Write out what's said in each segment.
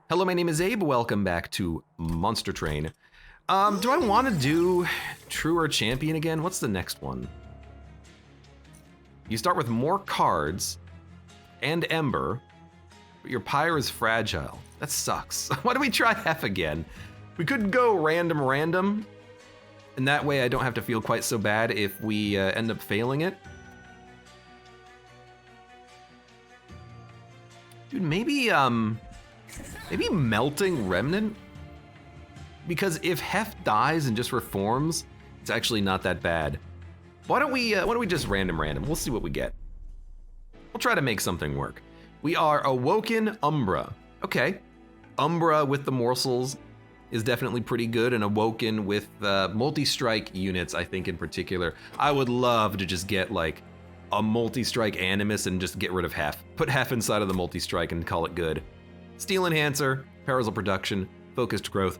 Hello, my name is Abe. Welcome back to Monster Train. Do I want to do True or Champion again? What's the next one? You start with more cards and Ember, but your Pyre is fragile. That sucks. Why don't we try Hef again? We could go random, and that way I don't have to feel quite so bad if we end up failing it. Dude, maybe Melting Remnant? Because if Hef dies and just reforms, it's actually not that bad. Why don't we just random? We'll see what we get. We'll try to make something work. We are Awoken Umbra. Okay. Umbra with the morsels is definitely pretty good, and Awoken with multi-strike units, I think in particular. I would love to just get like a multi-strike Animus and just get rid of Hef. Put Hef inside of the multi-strike and call it good. Steel Enhancer, Perils of Production, Focused Growth.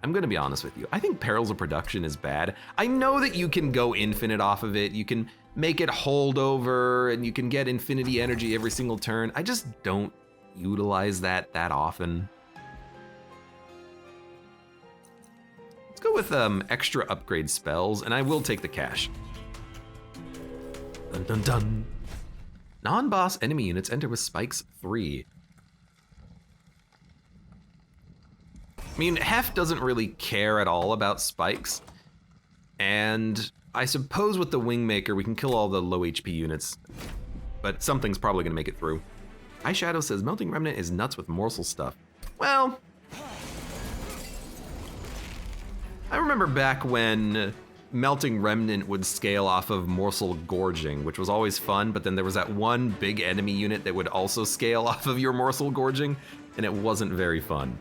I'm gonna be honest with you. I think Perils of Production is bad. I know that you can go infinite off of it. You can make it hold over and you can get infinity energy every single turn. I just don't utilize that often. Let's go with extra upgrade spells, and I will take the cash. Dun dun dun. Non-boss enemy units enter with spikes 3. I mean, Hef doesn't really care at all about spikes, and I suppose with the Wingmaker we can kill all the low HP units, but something's probably gonna make it through. Eyeshadow says Melting Remnant is nuts with morsel stuff. Well, I remember back when Melting Remnant would scale off of Morsel Gorging, which was always fun, but then there was that one big enemy unit that would also scale off of your Morsel Gorging, and it wasn't very fun.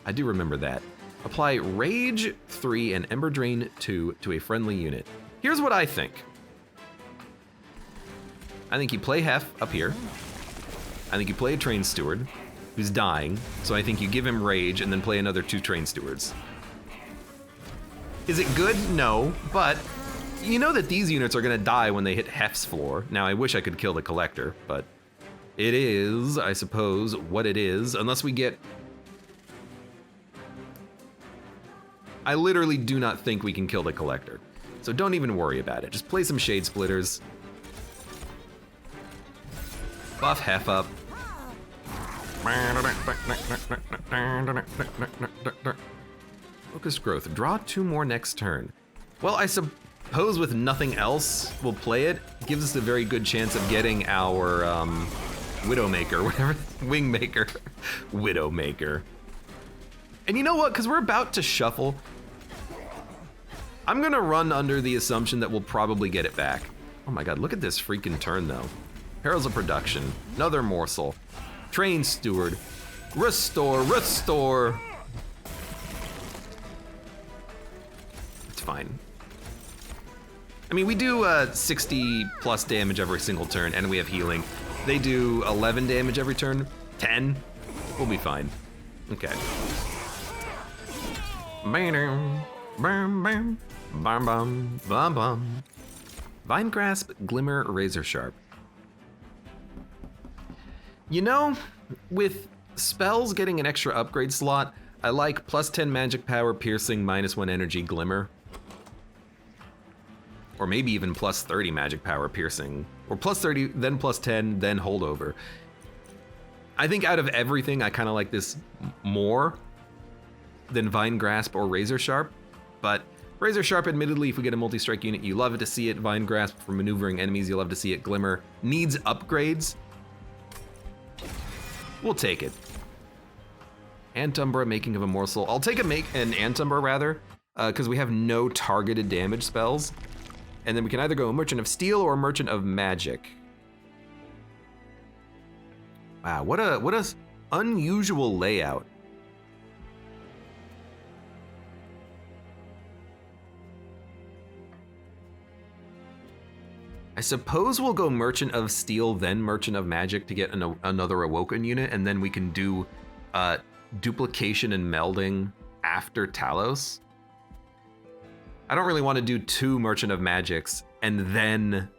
I do remember that. Apply Rage 3 and Ember Drain 2 to a friendly unit. Here's what I think. I think you play Hef up here. I think you play a Train Steward who's dying, so I think you give him Rage and then play another 2 Train Stewards. Is it good? No, but you know that these units are gonna die when they hit Hef's floor. Now, I wish I could kill the Collector, but it is, I suppose, what it is, unless we get... I literally do not think we can kill the Collector, so don't even worry about it. Just play some Shade Splitters. Buff Hef up. Focused Growth. Draw 2 more next turn. Well, I suppose with nothing else, we'll play it. Gives us a very good chance of getting our Widowmaker, whatever, Wingmaker, Widowmaker. And you know what? Because we're about to shuffle, I'm gonna run under the assumption that we'll probably get it back. Oh my god, look at this freaking turn though. Perils of Production, another Morsel, Train Steward, Restore. It's fine. I mean, we do 60 plus damage every single turn, and we have healing. They do 11 damage every turn, 10. We'll be fine. Okay. Vine Grasp, Glimmer, Razor Sharp. You know, with spells getting an extra upgrade slot, I like plus 10 magic power, piercing, -1 energy, Glimmer. Or maybe even plus 30 magic power, piercing. Or plus 30, then plus 10, then holdover. I think out of everything, I kind of like this more than Vine Grasp or Razor Sharp. But Razor Sharp, admittedly, if we get a multi-strike unit, you love to see it. Vine Grasp for maneuvering enemies, you love to see it. Glimmer needs upgrades. We'll take it. Antumbra, Making of a Morsel. I'll take an Antumbra rather, because we have no targeted damage spells. And then we can either go Merchant of Steel or Merchant of Magic. Wow, what a unusual layout. I suppose we'll go Merchant of Steel, then Merchant of Magic to get another Awoken unit, and then we can do duplication and melding after Talos. I don't really want to do 2 Merchant of Magics and then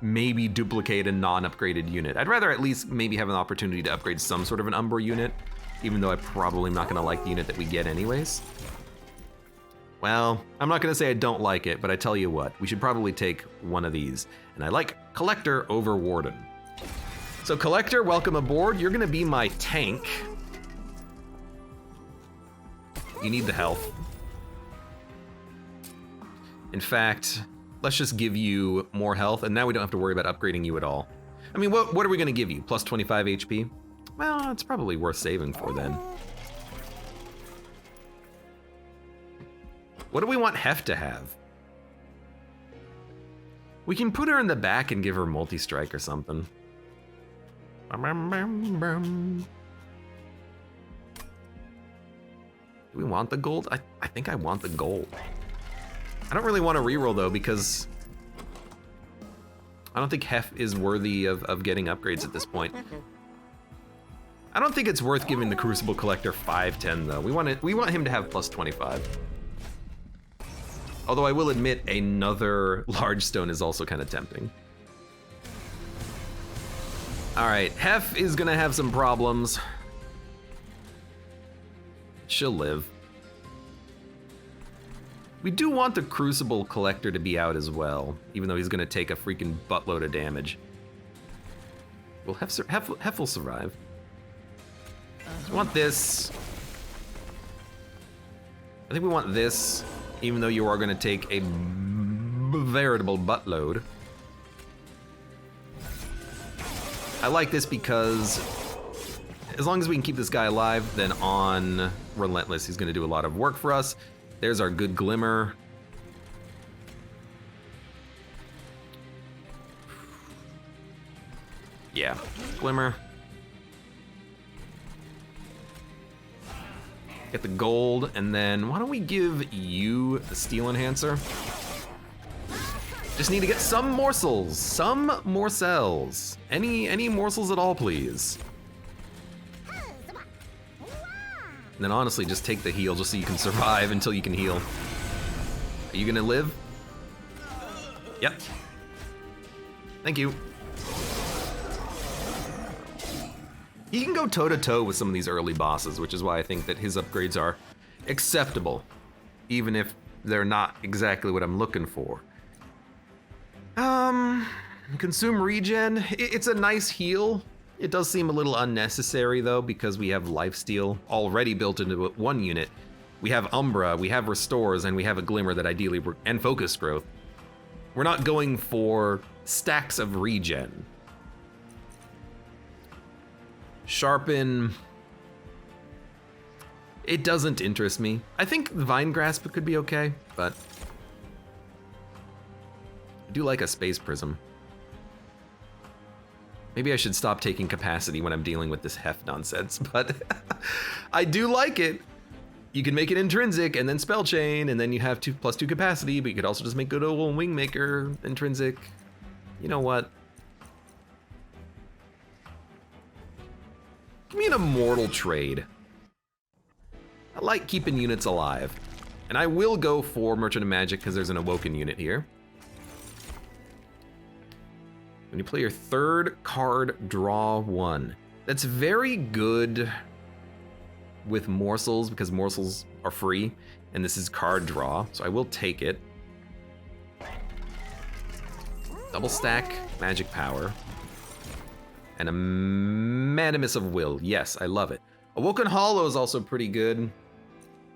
maybe duplicate a non-upgraded unit. I'd rather at least maybe have an opportunity to upgrade some sort of an Umbra unit, even though I probably am not gonna like the unit that we get anyways. Well, I'm not gonna say I don't like it, but I tell you what, we should probably take one of these. And I like Collector over Warden. So Collector, welcome aboard. You're gonna be my tank. You need the health. In fact, let's just give you more health, and now we don't have to worry about upgrading you at all. I mean, what are we gonna give you? Plus 25 HP? Well, it's probably worth saving for then. What do we want Hef to have? We can put her in the back and give her multi-strike or something. Do we want the gold? I think I want the gold. I don't really want to reroll though, because I don't think Hef is worthy of getting upgrades at this point. I don't think it's worth giving the Crucible Collector 510 though. We want him to have plus 25. Although I will admit another large stone is also kind of tempting. All right, Hef is gonna have some problems. She'll live. We do want the Crucible Collector to be out as well, even though he's gonna take a freaking buttload of damage. Well, Hef will survive. I want this. I think we want this, even though you are gonna take a veritable buttload. I like this because as long as we can keep this guy alive, then on Relentless, he's gonna do a lot of work for us. There's our good Glimmer. Yeah, Glimmer. Get the gold, and then why don't we give you the Steel Enhancer? Just need to get some morsels, some morsels. Any morsels at all, please. And then honestly, just take the heal just so you can survive until you can heal. Are you gonna live? Yep. Thank you. He can go toe-to-toe with some of these early bosses, which is why I think that his upgrades are acceptable, even if they're not exactly what I'm looking for. Consume regen. It's a nice heal. It does seem a little unnecessary though, because we have lifesteal already built into one unit. We have Umbra, we have Restores, and we have a Glimmer that ideally, and Focus Growth. We're not going for stacks of regen. Sharpen. It doesn't interest me. I think Vine Grasp could be okay, but I do like a Space Prism. Maybe I should stop taking capacity when I'm dealing with this Hef nonsense, but I do like it. You can make it intrinsic and then spell chain, and then you have +2 capacity, but you could also just make good old Wingmaker intrinsic. You know what? Give me an Immortal trade. I like keeping units alive. And I will go for Merchant of Magic because there's an Awoken unit here. When you play your third card, draw 1. That's very good with morsels because morsels are free, and this is card draw, so I will take it. Double stack magic power. And a Manimus of Will. Yes, I love it. Awoken Hollow is also pretty good,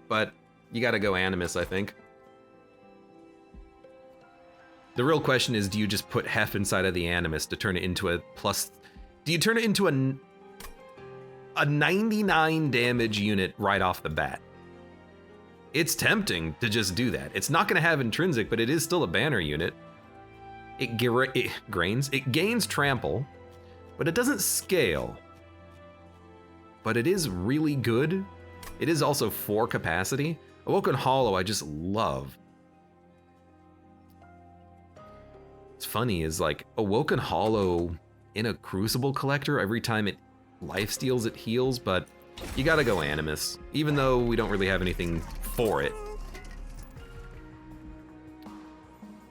but you gotta go Animus, I think. The real question is, do you just put Hef inside of the Animus to turn it into a plus... Do you turn it into a 99 damage unit right off the bat? It's tempting to just do that. It's not gonna have intrinsic, but it is still a banner unit. It gains trample, but it doesn't scale. But it is really good. It is also 4 capacity. Awoken Hollow I just love. What's funny is like Awoken Hollow in a Crucible Collector, every time it lifesteals, it heals, but you gotta go Animus, even though we don't really have anything for it.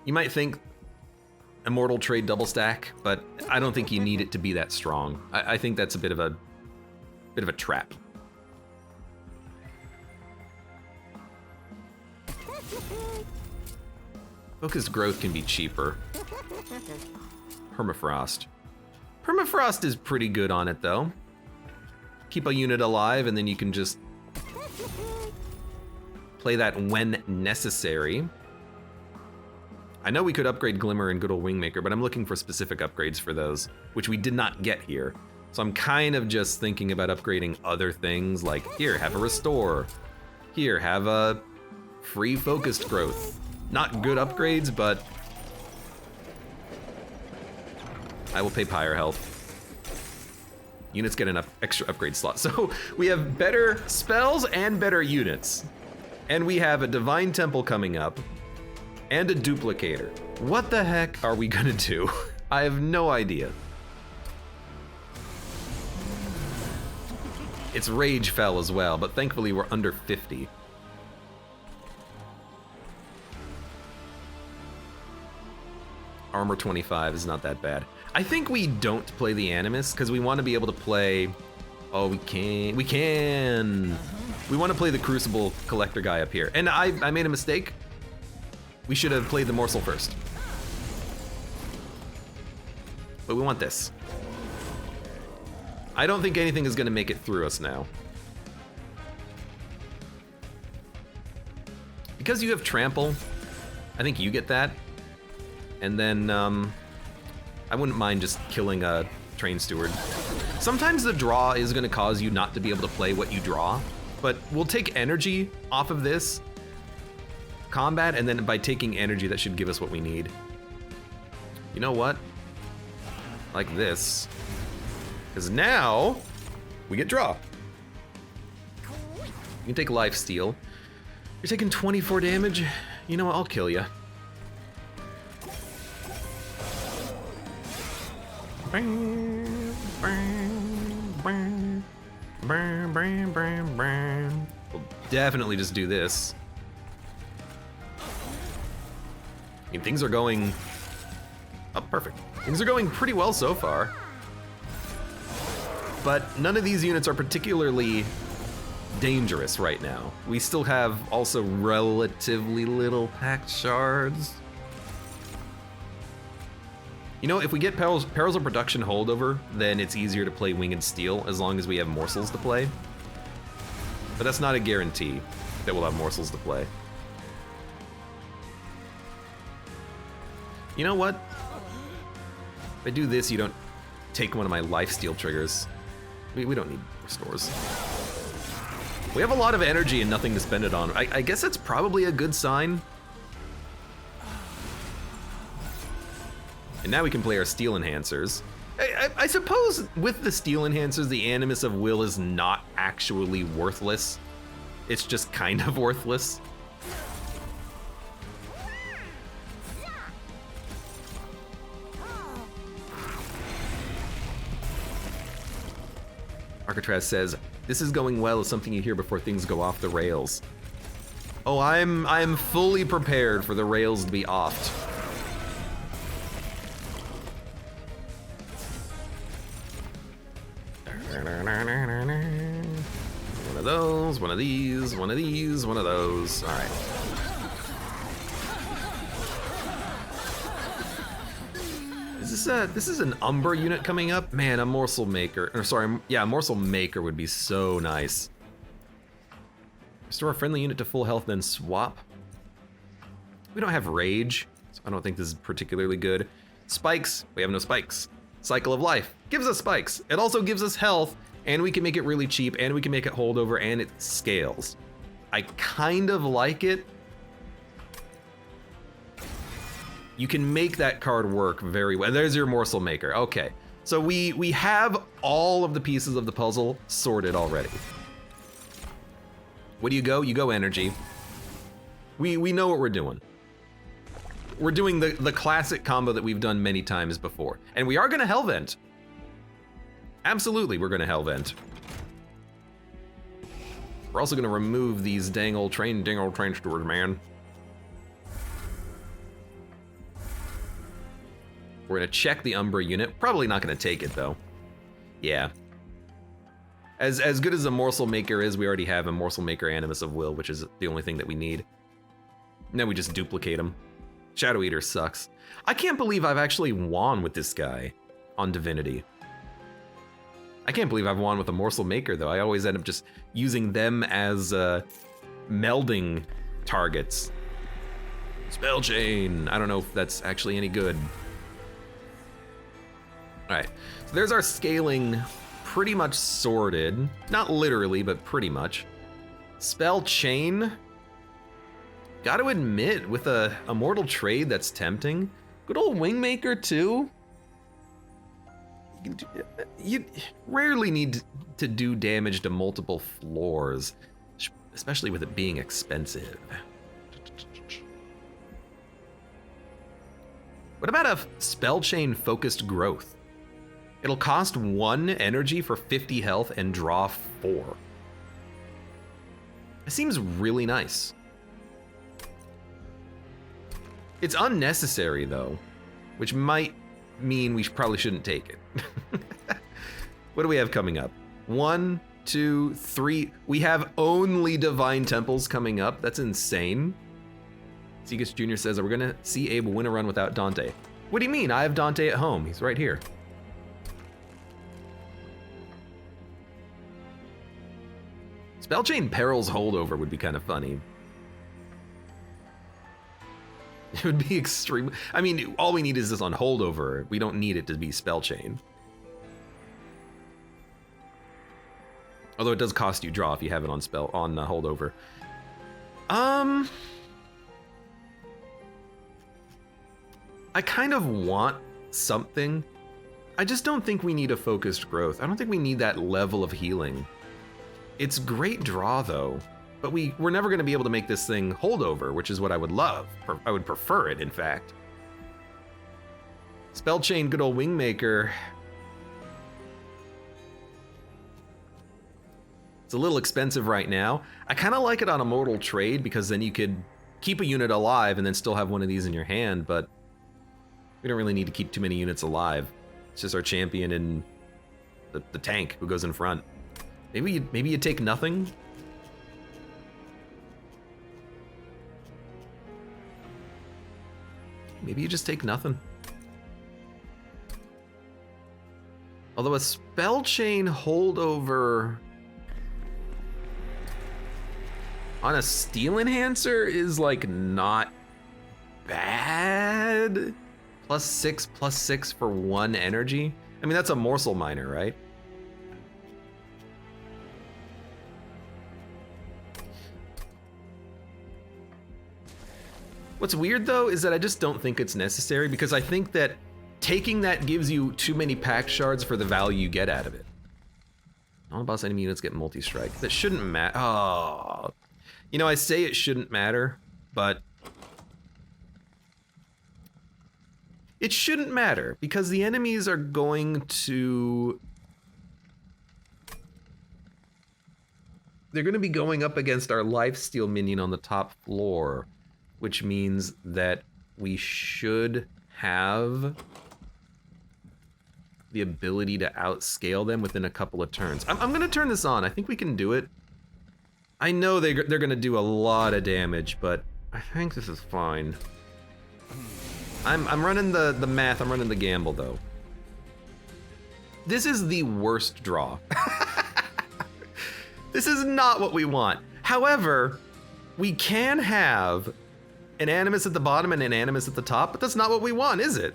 You might think immortal trade double stack, but I don't think you need it to be that strong. I think that's a bit of a trap. Focused growth can be cheaper. Permafrost. Permafrost is pretty good on it though. Keep a unit alive and then you can just play that when necessary. I know we could upgrade Glimmer and Good Ol' Wingmaker, but I'm looking for specific upgrades for those, which we did not get here. So I'm kind of just thinking about upgrading other things, like here, have a Restore. Here, have a free Focused Growth. Not good upgrades, but I will pay Pyre Health. Units get an extra upgrade slot. So we have better spells and better units. And we have a Divine Temple coming up and a Duplicator. What the heck are we gonna do? I have no idea. Its rage fell as well, but thankfully we're under 50. Armor 25 is not that bad. I think we don't play the Animus because we want to be able to play. Oh, we can. We want to play the Crucible Collector guy up here. And I made a mistake. We should have played the Morsel first. But we want this. I don't think anything is going to make it through us now. Because you have Trample, I think you get that. And then, I wouldn't mind just killing a Train Steward. Sometimes the draw is going to cause you not to be able to play what you draw, but we'll take energy off of this combat, and then by taking energy, that should give us what we need. You know what? Like this. Because now, we get draw. You can take Lifesteal. You're taking 24 damage. You know what? I'll kill you. We'll definitely just do this. I mean, things are going... Oh, perfect. Things are going pretty well so far. But none of these units are particularly dangerous right now. We still have also relatively little packed shards. You know, if we get Perils of Production holdover, then it's easier to play Winged Steel as long as we have morsels to play. But that's not a guarantee that we'll have morsels to play. You know what? If I do this, you don't take one of my lifesteal triggers. We don't need restores. We have a lot of energy and nothing to spend it on. I guess that's probably a good sign. And now we can play our steel enhancers. I suppose with the steel enhancers, the Animus of Will is not actually worthless. It's just kind of worthless. Arcatraz says, "This is going well is something you hear before things go off the rails." Oh, I'm fully prepared for the rails to be offed. One of those, one of these, one of these, one of those. All right. This is an Umber unit coming up? Man, a Morsel Maker. Or sorry, yeah, a Morsel Maker would be so nice. Restore a friendly unit to full health, then swap. We don't have Rage, so I don't think this is particularly good. Spikes, we have no spikes. Cycle of Life gives us spikes. It also gives us health, and we can make it really cheap, and we can make it holdover, and it scales. I kind of like it. You can make that card work very well. There's your Morsel Maker. Okay, so we have all of the pieces of the puzzle sorted already. What do you go? You go energy. We know what we're doing. We're doing the classic combo that we've done many times before. And we are gonna Hellvent. Absolutely, we're gonna Hellvent. We're also gonna remove these dang old train stewards, man. We're gonna check the Umbra unit. Probably not gonna take it though. Yeah. As good as a Morsel Maker is, we already have a Morsel Maker Animus of Will, which is the only thing that we need. And then we just duplicate him. Shadow Eater sucks. I can't believe I've actually won with this guy on Divinity. I can't believe I've won with a Morsel Maker though. I always end up just using them as melding targets. Spell Chain. I don't know if that's actually any good. All right, so there's our scaling pretty much sorted. Not literally, but pretty much. Spell Chain. Gotta admit, with a Immortal Trade, that's tempting. Good old Wingmaker too. You rarely need to do damage to multiple floors, especially with it being expensive. What about a Spell Chain Focused Growth? It'll cost 1 energy for 50 health and draw 4. It seems really nice. It's unnecessary though, which might mean we probably shouldn't take it. What do we have coming up? 1, 2, 3. We have only Divine Temples coming up. That's insane. Segus Jr. says, are we gonna see Abe win a run without Dante? What do you mean? I have Dante at home. He's right here. Spellchain Peril's Holdover would be kind of funny. It would be extreme. I mean, all we need is this on Holdover. We don't need it to be Spellchain. Although it does cost you draw if you have it on Holdover. I kind of want something. I just don't think we need a Focused Growth. I don't think we need that level of healing. It's great draw though, but we're never gonna be able to make this thing Holdover, which is what I would love. I would prefer it, in fact. Spellchain, good old Wingmaker. It's a little expensive right now. I kind of like it on Immortal Trade because then you could keep a unit alive and then still have one of these in your hand, but we don't really need to keep too many units alive. It's just our champion and the tank who goes in front. Maybe you take nothing? Maybe you just take nothing. Although a Spellchain Holdover on a Steel Enhancer is like not bad. +6/+6 for 1 energy. I mean, that's a Morsel Miner, right? What's weird though is that I just don't think it's necessary because I think that taking that gives you too many pack shards for the value you get out of it. Non-boss enemy units get multi-strike. That shouldn't matter. Oh. You know, I say it shouldn't matter, but it shouldn't matter because the enemies are going to... They're going to be going up against our lifesteal minion on the top floor, which means that we should have the ability to outscale them within a couple of turns. I'm going to turn this on. I think we can do it. I know they're going to do a lot of damage, but I think this is fine. I'm running the math. I'm running the gamble, though. This is the worst draw. This is not what we want. However, we can have an Animus at the bottom and an Animus at the top, but that's not what we want, is it?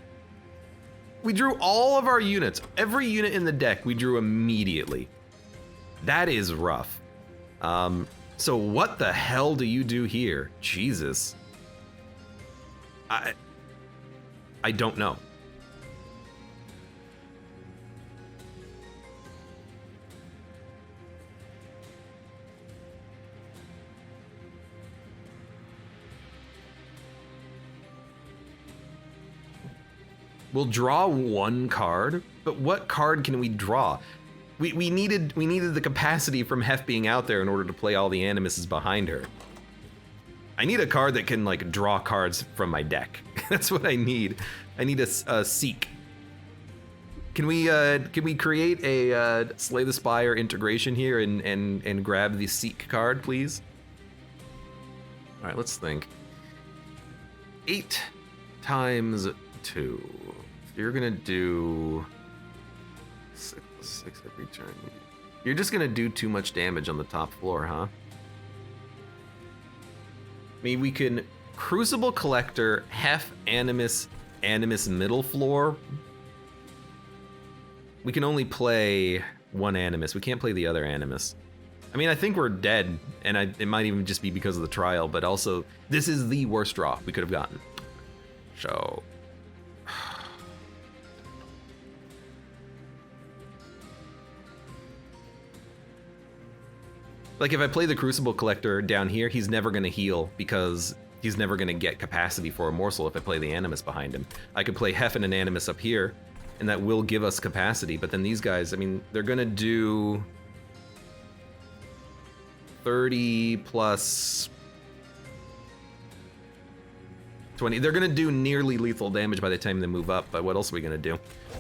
We drew all of our units. Every unit in the deck we drew immediately. That is rough. So what the hell do you do here? Jesus. I don't know. We'll draw 1 card, but what card can we draw? We needed the capacity from Hef being out there in order to play all the Animuses behind her. I need a card that can like draw cards from my deck. That's what I need. I need a seek. Can we create a Slay the Spire integration here and grab the seek card, please? All right, let's think. 8 times 2. You're gonna do 6 every turn. You're just gonna do too much damage on the top floor, huh? I mean, we can Crucible Collector, Hef, Animus, Animus middle floor. We can only play one Animus. We can't play the other Animus. I mean, I think we're dead, and it might even just be because of the trial, but also, this is the worst draw we could have gotten. So... like, if I play the Crucible Collector down here, he's never going to heal, because he's never going to get capacity for a morsel if I play the Animus behind him. I could play Hef and an Animus up here, and that will give us capacity, but then these guys, I mean, they're going to do 30 plus 20. They're going to do nearly lethal damage by the time they move up, but what else are we going to do?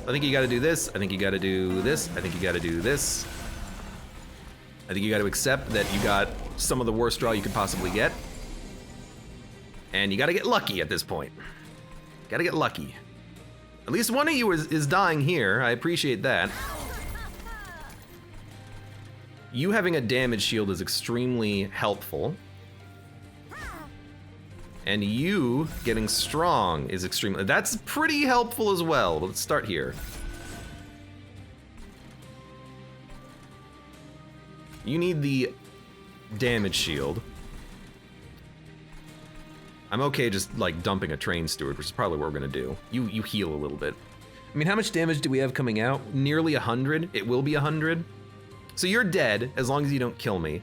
I think you got to do this. I think you got to do this. I think you got to do this. I think you got to accept that you got some of the worst draw you could possibly get. And you got to get lucky at this point. Got to get lucky. At least one of you is dying here. I appreciate that. You having a damage shield is extremely helpful. And you getting strong is extremely... that's pretty helpful as well. Let's start here. You need the damage shield. I'm okay just like dumping a train steward, which is probably what we're gonna do. You heal a little bit. I mean, how much damage do we have coming out? Nearly 100. It will be 100. So you're dead as long as you don't kill me.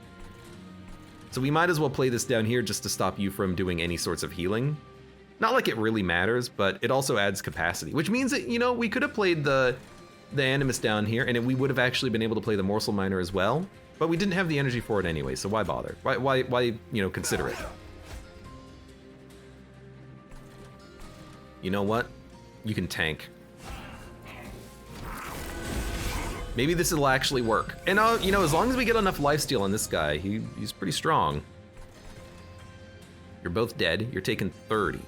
So we might as well play this down here just to stop you from doing any sorts of healing. Not like it really matters, but it also adds capacity, which means that, you know, we could have played the Animus down here and we would have actually been able to play the Morsel Miner as well, but we didn't have the energy for it anyway, so why bother? Why you know, consider it? You know what? You can tank. Maybe this will actually work. And you know, as long as we get enough lifesteal on this guy, he's pretty strong. You're both dead. You're taking 30.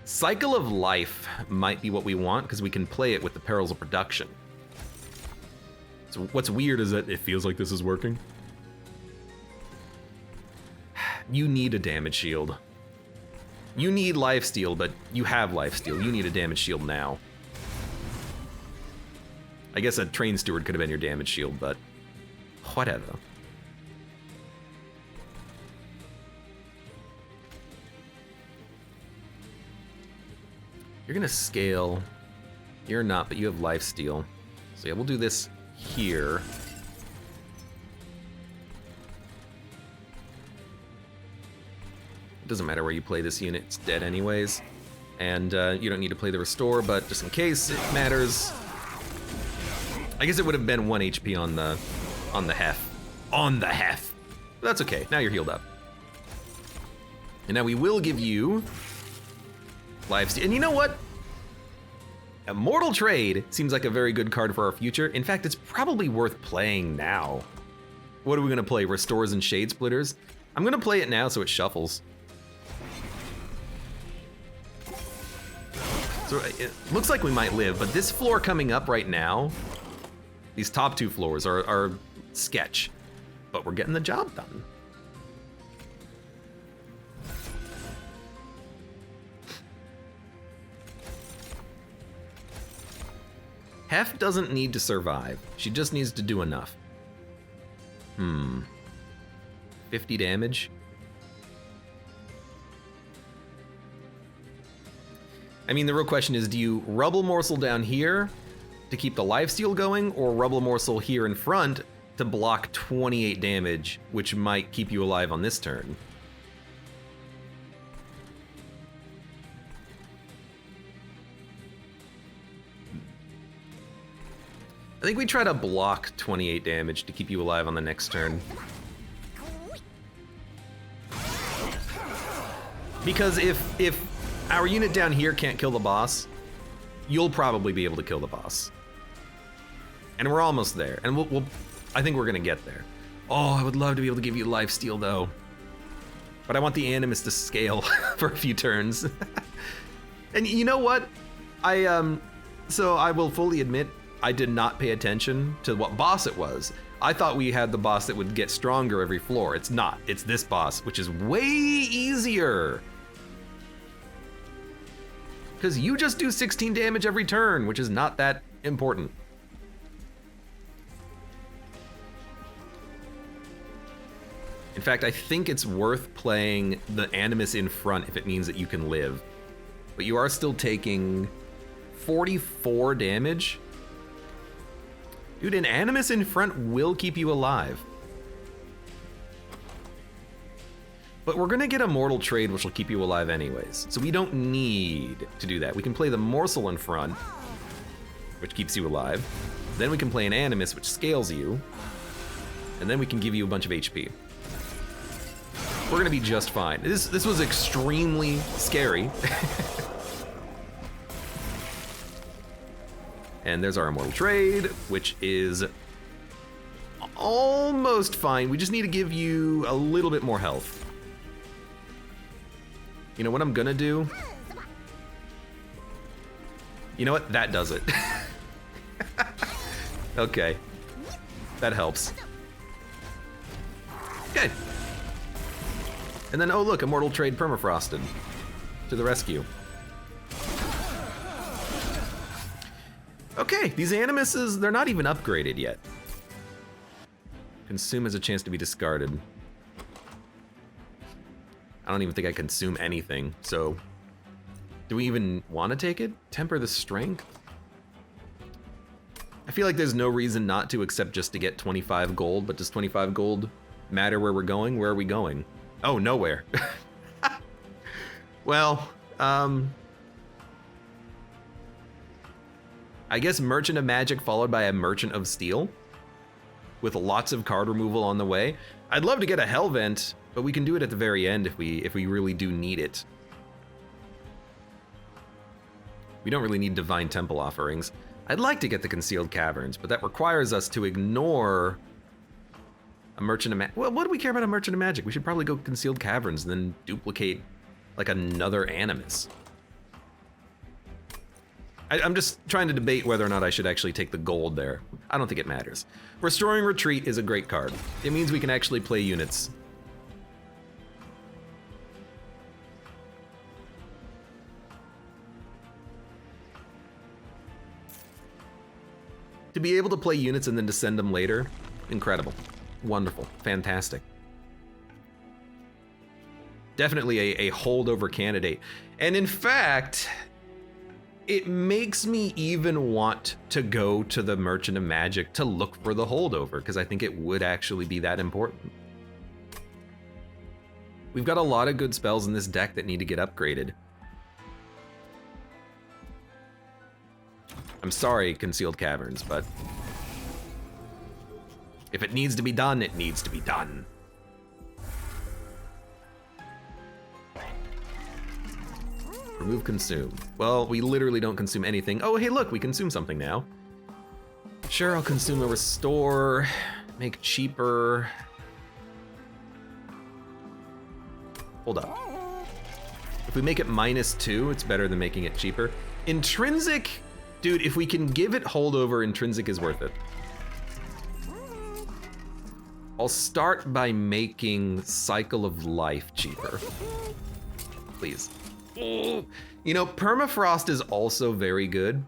Cycle of Life might be what we want because we can play it with the Perils of Production. So what's weird is that it feels like this is working. You need a damage shield. You need lifesteal, but you have lifesteal. You need a damage shield now. I guess a train steward could have been your damage shield, but whatever. You're gonna scale. You're not, but you have lifesteal. So yeah, we'll do this here. It doesn't matter where you play this unit, it's dead anyways. And you don't need to play the restore, but just in case it matters. I guess it would have been 1 HP on the Hef. On the Hef. But that's okay, now you're healed up. And now we will give you lifesteal. And you know what? Immortal Trade seems like a very good card for our future. In fact, it's probably worth playing now. What are we gonna play? Restores and Shade Splitters? I'm gonna play it now so it shuffles. So it looks like we might live, but this floor coming up right now, these top 2 floors are sketch, but we're getting the job done. Hef doesn't need to survive. She just needs to do enough. 50 damage. I mean, the real question is, do you Rubble Morsel down here to keep the lifesteal going, or Rubble Morsel here in front to block 28 damage, which might keep you alive on this turn? I think we try to block 28 damage to keep you alive on the next turn. Because if Our unit down here can't kill the boss. You'll probably be able to kill the boss. And we're almost there. And I think we're gonna get there. Oh, I would love to be able to give you lifesteal though. But I want the Animus to scale for a few turns. And you know what? So I will fully admit, I did not pay attention to what boss it was. I thought we had the boss that would get stronger every floor. It's not. It's this boss, which is way easier. Because you just do 16 damage every turn, which is not that important. In fact, I think it's worth playing the Animus in front if it means that you can live. But you are still taking 44 damage. Dude, an Animus in front will keep you alive. But we're gonna get a Mortal Trade, which will keep you alive anyways. So we don't need to do that. We can play the Morsel in front, which keeps you alive. Then we can play an Animus, which scales you. And then we can give you a bunch of HP. We're gonna be just fine. This was extremely scary. And there's our Immortal Trade, which is almost fine. We just need to give you a little bit more health. You know what I'm gonna do? You know what? That does it. Okay. That helps. Okay. And then, oh look, Immortal Trade permafrosted. To the rescue. Okay, these Animuses, they're not even upgraded yet. Consume has a chance to be discarded. I don't even think I consume anything, so... Do we even want to take it? Temper the strength? I feel like there's no reason not to except just to get 25 gold, but does 25 gold matter where we're going? Where are we going? Oh, nowhere. Well, I guess Merchant of Magic followed by a Merchant of Steel with lots of card removal on the way. I'd love to get a Hellvent, but we can do it at the very end if we really do need it. We don't really need Divine Temple offerings. I'd like to get the Concealed Caverns, but that requires us to ignore a Merchant of Magic. Well, what do we care about a Merchant of Magic? We should probably go Concealed Caverns and then duplicate like another Animus. I'm just trying to debate whether or not I should actually take the gold there. I don't think it matters. Restoring Retreat is a great card. It means we can actually play units. To be able to play units and then to send them later, incredible. Wonderful. Fantastic. Definitely a holdover candidate. And in fact, it makes me even want to go to the Merchant of Magic to look for the holdover, because I think it would actually be that important. We've got a lot of good spells in this deck that need to get upgraded. I'm sorry, Concealed Caverns, but if it needs to be done, it needs to be done. Remove consume. Well, we literally don't consume anything. Oh, hey, look, we consume something now. Sure, I'll consume a restore, make cheaper. Hold up. If we make it -2, it's better than making it cheaper. Intrinsic, dude, if we can give it holdover, intrinsic is worth it. I'll start by making Cycle of Life cheaper. Please. You know, Permafrost is also very good.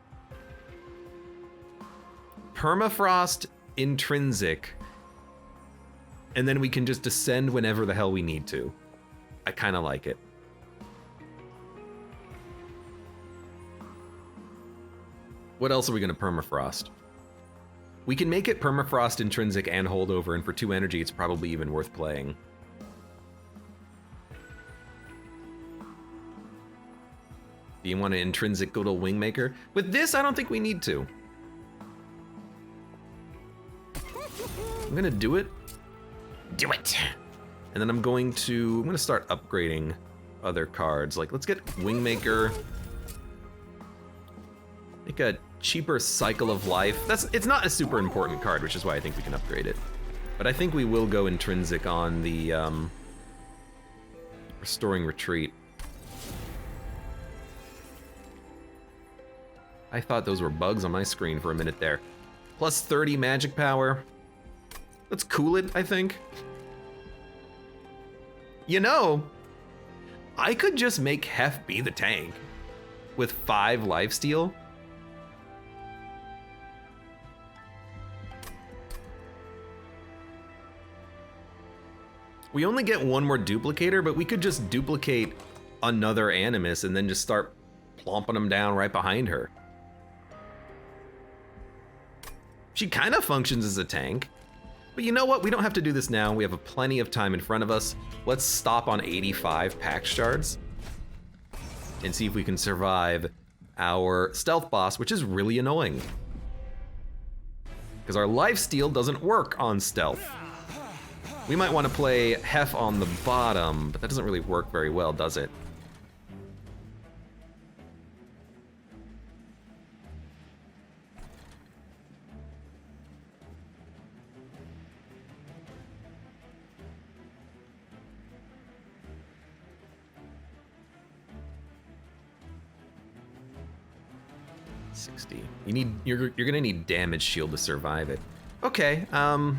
Permafrost, intrinsic, and then we can just descend whenever the hell we need to. I kind of like it. What else are we gonna Permafrost? We can make it Permafrost, intrinsic, and holdover, and for 2 energy, it's probably even worth playing. Do you want an intrinsic good old Wingmaker? With this, I don't think we need to. I'm gonna do it. Do it! And then I'm gonna start upgrading other cards. Like, let's get Wingmaker. Make a cheaper Cycle of Life. It's not a super important card, which is why I think we can upgrade it. But I think we will go intrinsic on the Restoring Retreat. I thought those were bugs on my screen for a minute there. Plus 30 magic power. Let's cool it, I think. You know, I could just make Hef be the tank with 5 lifesteal. We only get one more duplicator, but we could just duplicate another Animus and then just start plomping them down right behind her. She kind of functions as a tank. But you know what? We don't have to do this now. We have plenty of time in front of us. Let's stop on 85 Pax Shards and see if we can survive our stealth boss, which is really annoying. Because our lifesteal doesn't work on stealth. We might want to play Hef on the bottom, but that doesn't really work very well, does it? You're gonna need damage shield to survive it. Okay, we'll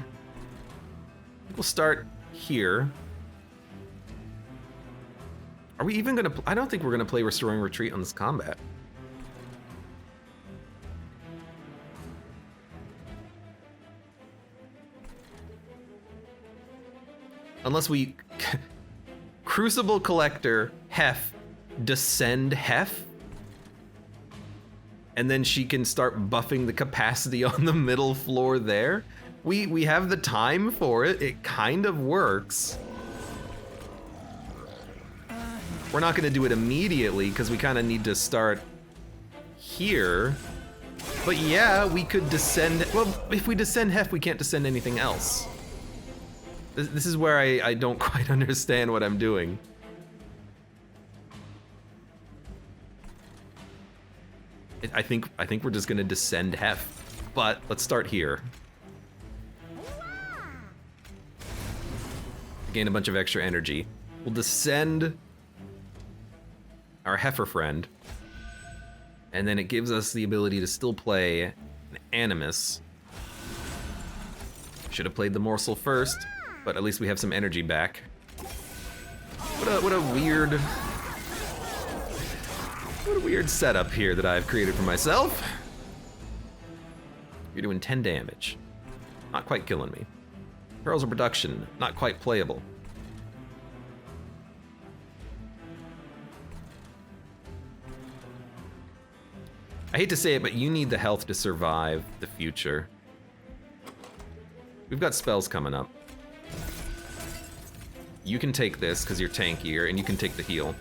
start here. Are we even gonna? I don't think we're gonna play Restoring Retreat on this combat. Unless we Crucible Collector Hef descend Hef. And then she can start buffing the capacity on the middle floor there. We have the time for it. It kind of works. We're not gonna do it immediately because we kind of need to start here. But yeah, we could descend. Well, if we descend Hef, we can't descend anything else. This is where I don't quite understand what I'm doing. I think we're just gonna descend Hef, but let's start here. Gain a bunch of extra energy. We'll descend our Heifer friend, and then it gives us the ability to still play an Animus. Should have played the Morsel first, but at least we have some energy back. What a weird setup here that I've created for myself. You're doing 10 damage. Not quite killing me. Pearls of Production, not quite playable. I hate to say it, but you need the health to survive the future. We've got spells coming up. You can take this because you're tankier, and you can take the heal.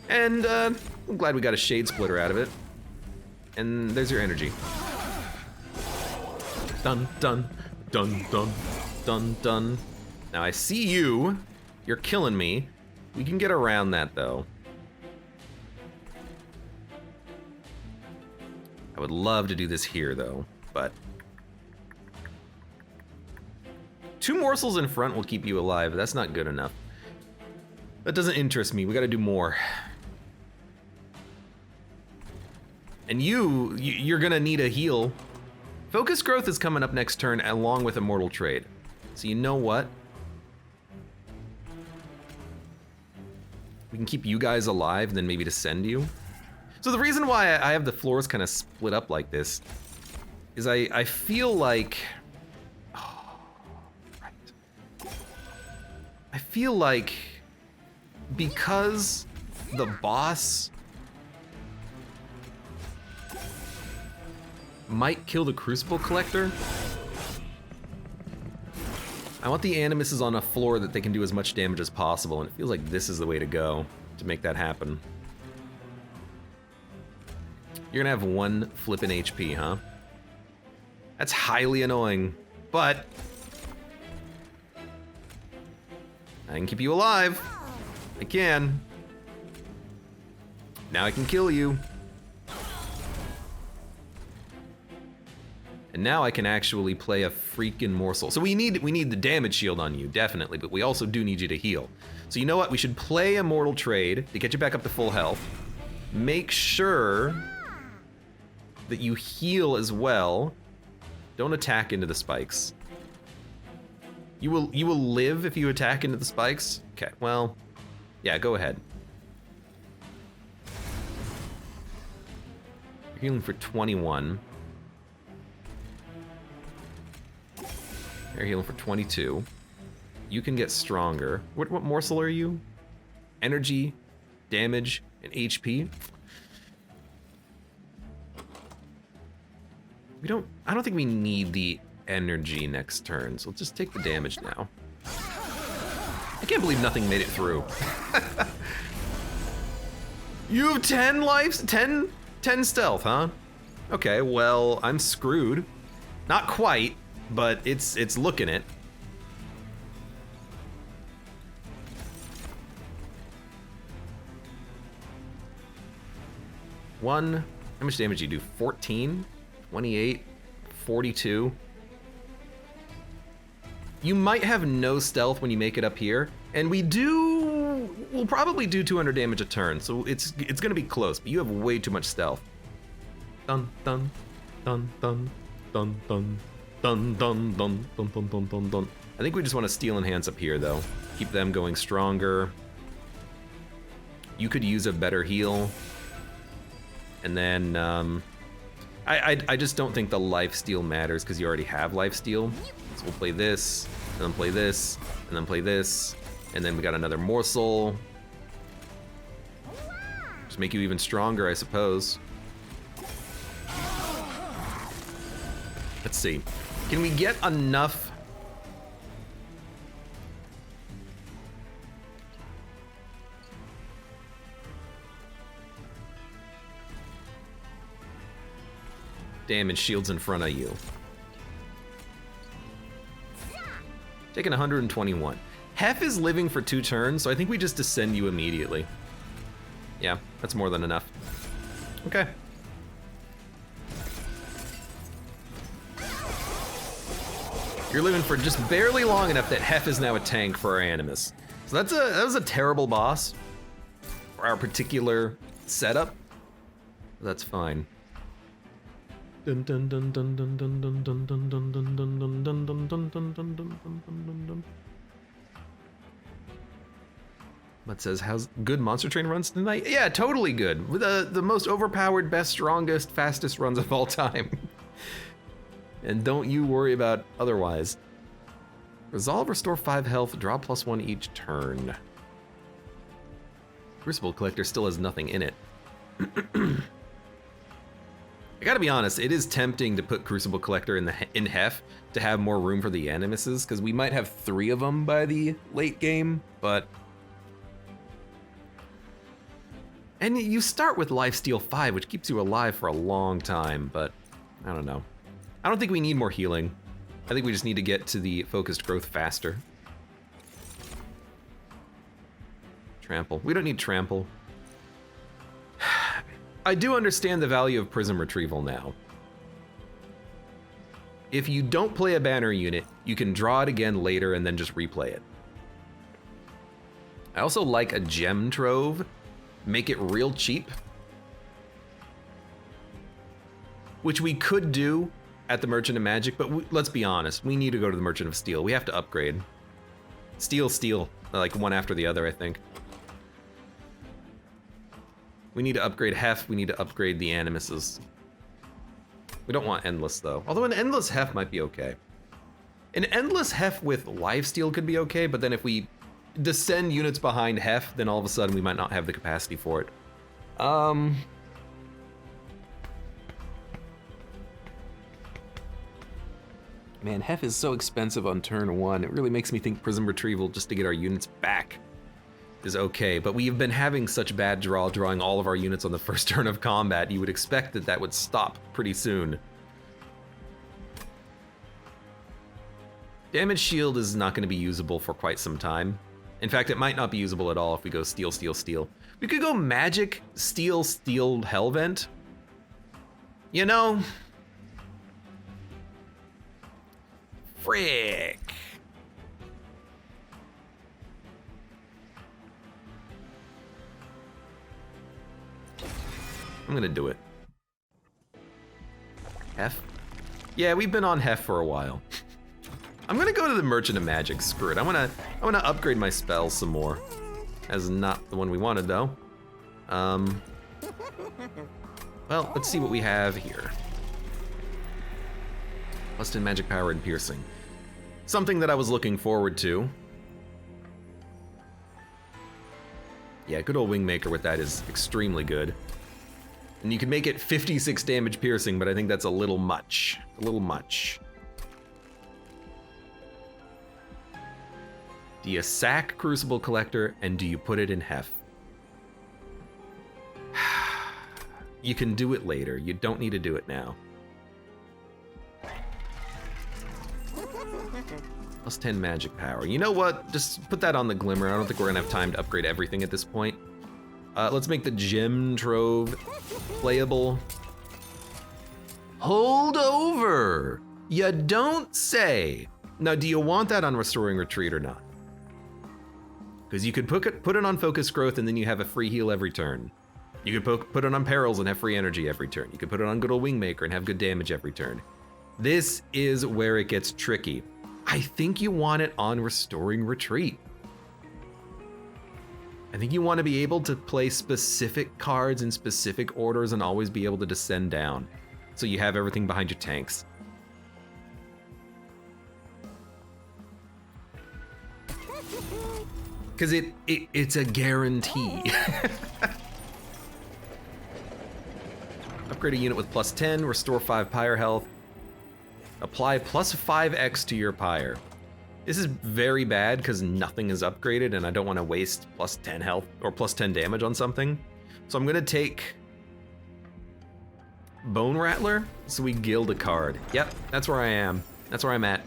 And I'm glad we got a Shade Splitter out of it. And there's your energy. Dun, dun, dun, dun, dun, dun. Now I see you. You're killing me. We can get around that though. I would love to do this here though, but 2 morsels in front will keep you alive, but that's not good enough. That doesn't interest me. We gotta do more. And you're gonna need a heal. Focus Growth is coming up next turn along with Immortal Trade. So you know what? We can keep you guys alive and then maybe descend you. So the reason why I have the floors kind of split up like this is I feel like... Oh, right. I feel like because the boss might kill the Crucible Collector, I want the Animuses on a floor that they can do as much damage as possible, and it feels like this is the way to go to make that happen. You're gonna have 1 flippin' HP, huh? That's highly annoying, but I can keep you alive. I can. Now I can kill you. And now I can actually play a freaking morsel. So we need the damage shield on you, definitely, but we also do need you to heal. So you know what? We should play a mortal trade to get you back up to full health. Make sure that you heal as well. Don't attack into the spikes. You will live if you attack into the spikes? Okay, well, yeah, go ahead. You're healing for 21. You're healing for 22. You can get stronger. What morsel are you? Energy, damage, and HP. I don't think we need the energy next turn, so let's just take the damage now. I can't believe nothing made it through. You have 10 lives? 10 stealth, huh? Okay, well, I'm screwed. Not quite, but it's looking it. How much damage do you do? 14, 28, 42. You might have no stealth when you make it up here, and we'll probably do 200 damage a turn, so it's gonna be close, but you have way too much stealth. Dun dun dun dun dun dun dun dun dun dun dun dun dun dun. I think we just want to steal enhance up here though. Keep them going stronger. You could use a better heal. And then I just don't think the lifesteal matters because you already have lifesteal. So we'll play this, and then play this, and then play this, and then we got another morsel. Just make you even stronger, I suppose. Let's see. Can we get enough? Damage shields in front of you. Taking 121. Hef is living for 2 turns, so I think we just descend you immediately. Yeah, that's more than enough. Okay. You're living for just barely long enough that Hef is now a tank for our Animus. So that was a terrible boss for our particular setup. That's fine. Dun dun dun dun dun dun dun dun dun dun dun dun dun dun dun dun dun dun dun dun. What says, how's good monster train runs tonight? Yeah, totally good. The most overpowered, best, strongest, fastest runs of all time. And don't you worry about otherwise. Resolve, restore 5 health, draw +1 each turn. Crucible Collector still has nothing in it. I gotta be honest, it is tempting to put Crucible Collector in Hef to have more room for the Animuses, because we might have 3 of them by the late game, but... And you start with Lifesteal 5, which keeps you alive for a long time, but I don't know. I don't think we need more healing. I think we just need to get to the focused growth faster. Trample. We don't need trample. I do understand the value of Prism Retrieval now. If you don't play a banner unit, you can draw it again later and then just replay it. I also like a gem trove. Make it real cheap. Which we could do at the Merchant of Magic, but let's be honest, we need to go to the Merchant of Steel. We have to upgrade. Steel, like one after the other, I think. We need to upgrade Hef, we need to upgrade the Animuses. We don't want Endless, though. Although an Endless Hef might be okay. An Endless Hef with Lifesteal could be okay, but then if we descend units behind Hef, then all of a sudden we might not have the capacity for it. Man, Hef is so expensive on turn 1. It really makes me think Prism Retrieval, just to get our units back, is okay. But we've been having such bad drawing all of our units on the first turn of combat, you would expect that that would stop pretty soon. Damage Shield is not going to be usable for quite some time. In fact, it might not be usable at all if we go steel, steel, steel. We could go magic, steel, steel, hellvent. You know? Frick. I'm gonna do it. Hef? Yeah, we've been on Hef for a while. I'm gonna go to the Merchant of Magic. Screw it. I wanna upgrade my spells some more. As not the one we wanted though. Well, let's see what we have here. +10 magic power and piercing. Something that I was looking forward to. Yeah, good old Wingmaker with that is extremely good. And you can make it 56 damage piercing, but I think that's a little much. A little much. Do you sack Crucible Collector and do you put it in Hef? You can do it later. You don't need to do it now. +10 magic power. You know what? Just put that on the Glimmer. I don't think we're gonna have time to upgrade everything at this point. Let's make the Gem Trove playable. Hold over! You don't say! Now, do you want that on Restoring Retreat or not? Because you could put it on Focus Growth and then you have a free heal every turn. You could put it on Perils and have free energy every turn. You could put it on good old Wingmaker and have good damage every turn. This is where it gets tricky. I think you want it on Restoring Retreat. I think you want to be able to play specific cards in specific orders and always be able to descend down. So you have everything behind your tanks. Because it's a guarantee. Upgrade a unit with +10, restore 5 pyre health. Apply +5x to your pyre. This is very bad because nothing is upgraded and I don't want to waste +10 health or +10 damage on something. So I'm gonna take Bone Rattler so we gild a card. Yep, that's where I am. That's where I'm at.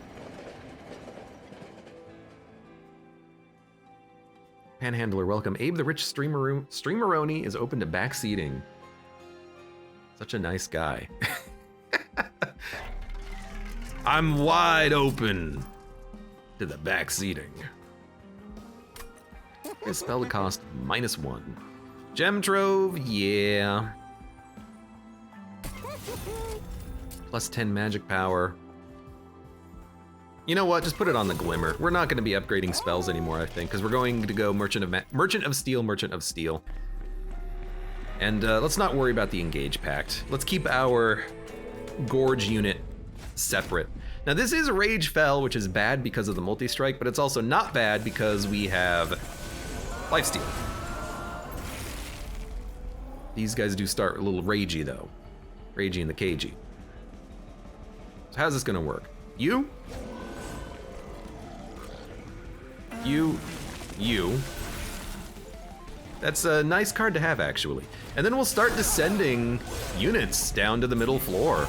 Panhandler, welcome. Abe the Rich Streameroni is open to backseating. Such a nice guy. I'm wide open to the backseating. This spell to cost -1. Gem Trove, yeah. +10 magic power. You know what? Just put it on the Glimmer. We're not going to be upgrading spells anymore, I think, because we're going to go Merchant of Steel. And let's not worry about the Engage Pact. Let's keep our Gorge unit separate. Now this is Rage Fell, which is bad because of the multi-strike, but it's also not bad because we have Lifesteal. These guys do start a little ragey though. Ragey and the cagey. So how's this gonna work? You. That's a nice card to have actually. And then we'll start descending units down to the middle floor.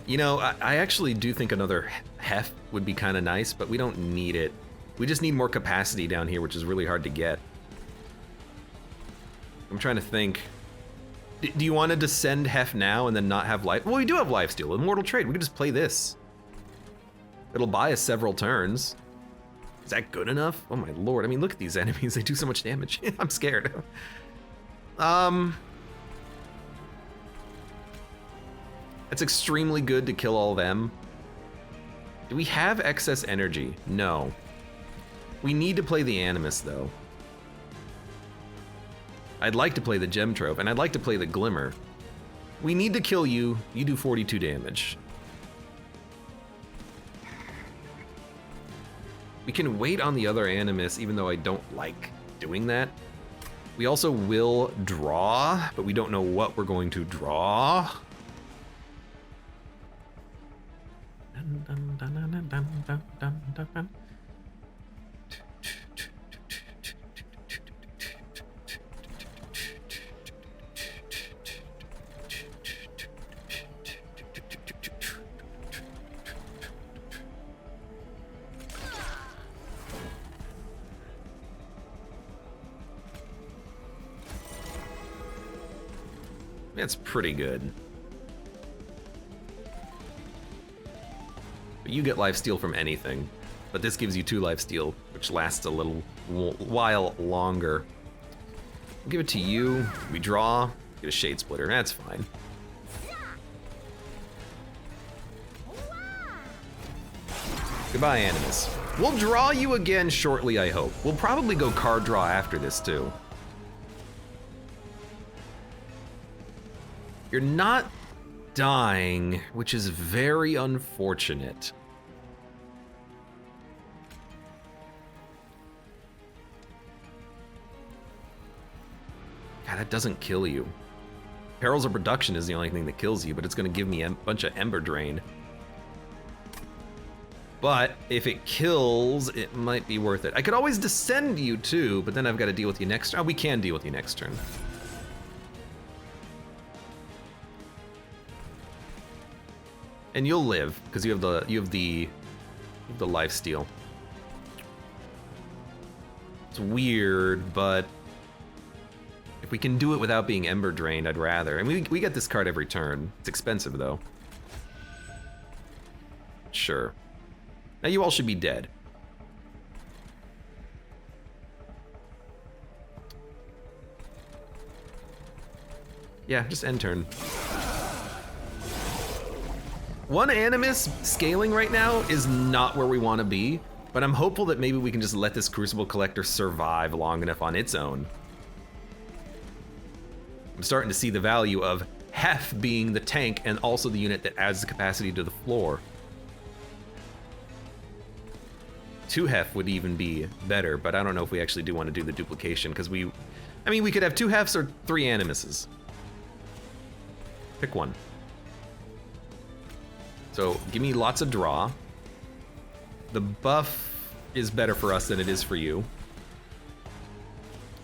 You know, I actually do think another Hef would be kind of nice, but we don't need it. We just need more capacity down here, which is really hard to get. I'm trying to think. Do you want to descend Hef now and then not have life? Well, we do have Lifesteal. Immortal Trade. We could just play this. It'll buy us several turns. Is that good enough? Oh my lord. I mean, look at these enemies. They do so much damage. I'm scared. It's extremely good to kill all them. Do we have excess energy? No. We need to play the Animus, though. I'd like to play the Gem Trove, and I'd like to play the Glimmer. We need to kill you. You do 42 damage. We can wait on the other Animus, even though I don't like doing that. We also will draw, but we don't know what we're going to draw. That's pretty good. But you get lifesteal from anything. But this gives you 2 lifesteal, which lasts a little while longer. We'll give it to you. We draw. Get a Shade Splitter. That's fine. Goodbye, Animus. We'll draw you again shortly, I hope. We'll probably go card draw after this, too. You're not dying, which is very unfortunate. God, that doesn't kill you. Perils of Production is the only thing that kills you, but it's going to give me a bunch of Ember Drain. But if it kills, it might be worth it. I could always Descend you too, but then I've got to deal with you next turn. Oh, we can deal with you next turn. And you'll live because you have the lifesteal. It's weird, but if we can do it without being Ember Drained, I'd rather. And we get this card every turn. It's expensive though. Sure. Now you all should be dead. Yeah, just end turn. One Animus scaling right now is not where we want to be, but I'm hopeful that maybe we can just let this Crucible Collector survive long enough on its own. I'm starting to see the value of Hef being the tank and also the unit that adds the capacity to the floor. 2 Hef would even be better, but I don't know if we actually do want to do the duplication because we could have 2 Hefs or 3 Animuses. Pick one. So give me lots of draw. The buff is better for us than it is for you.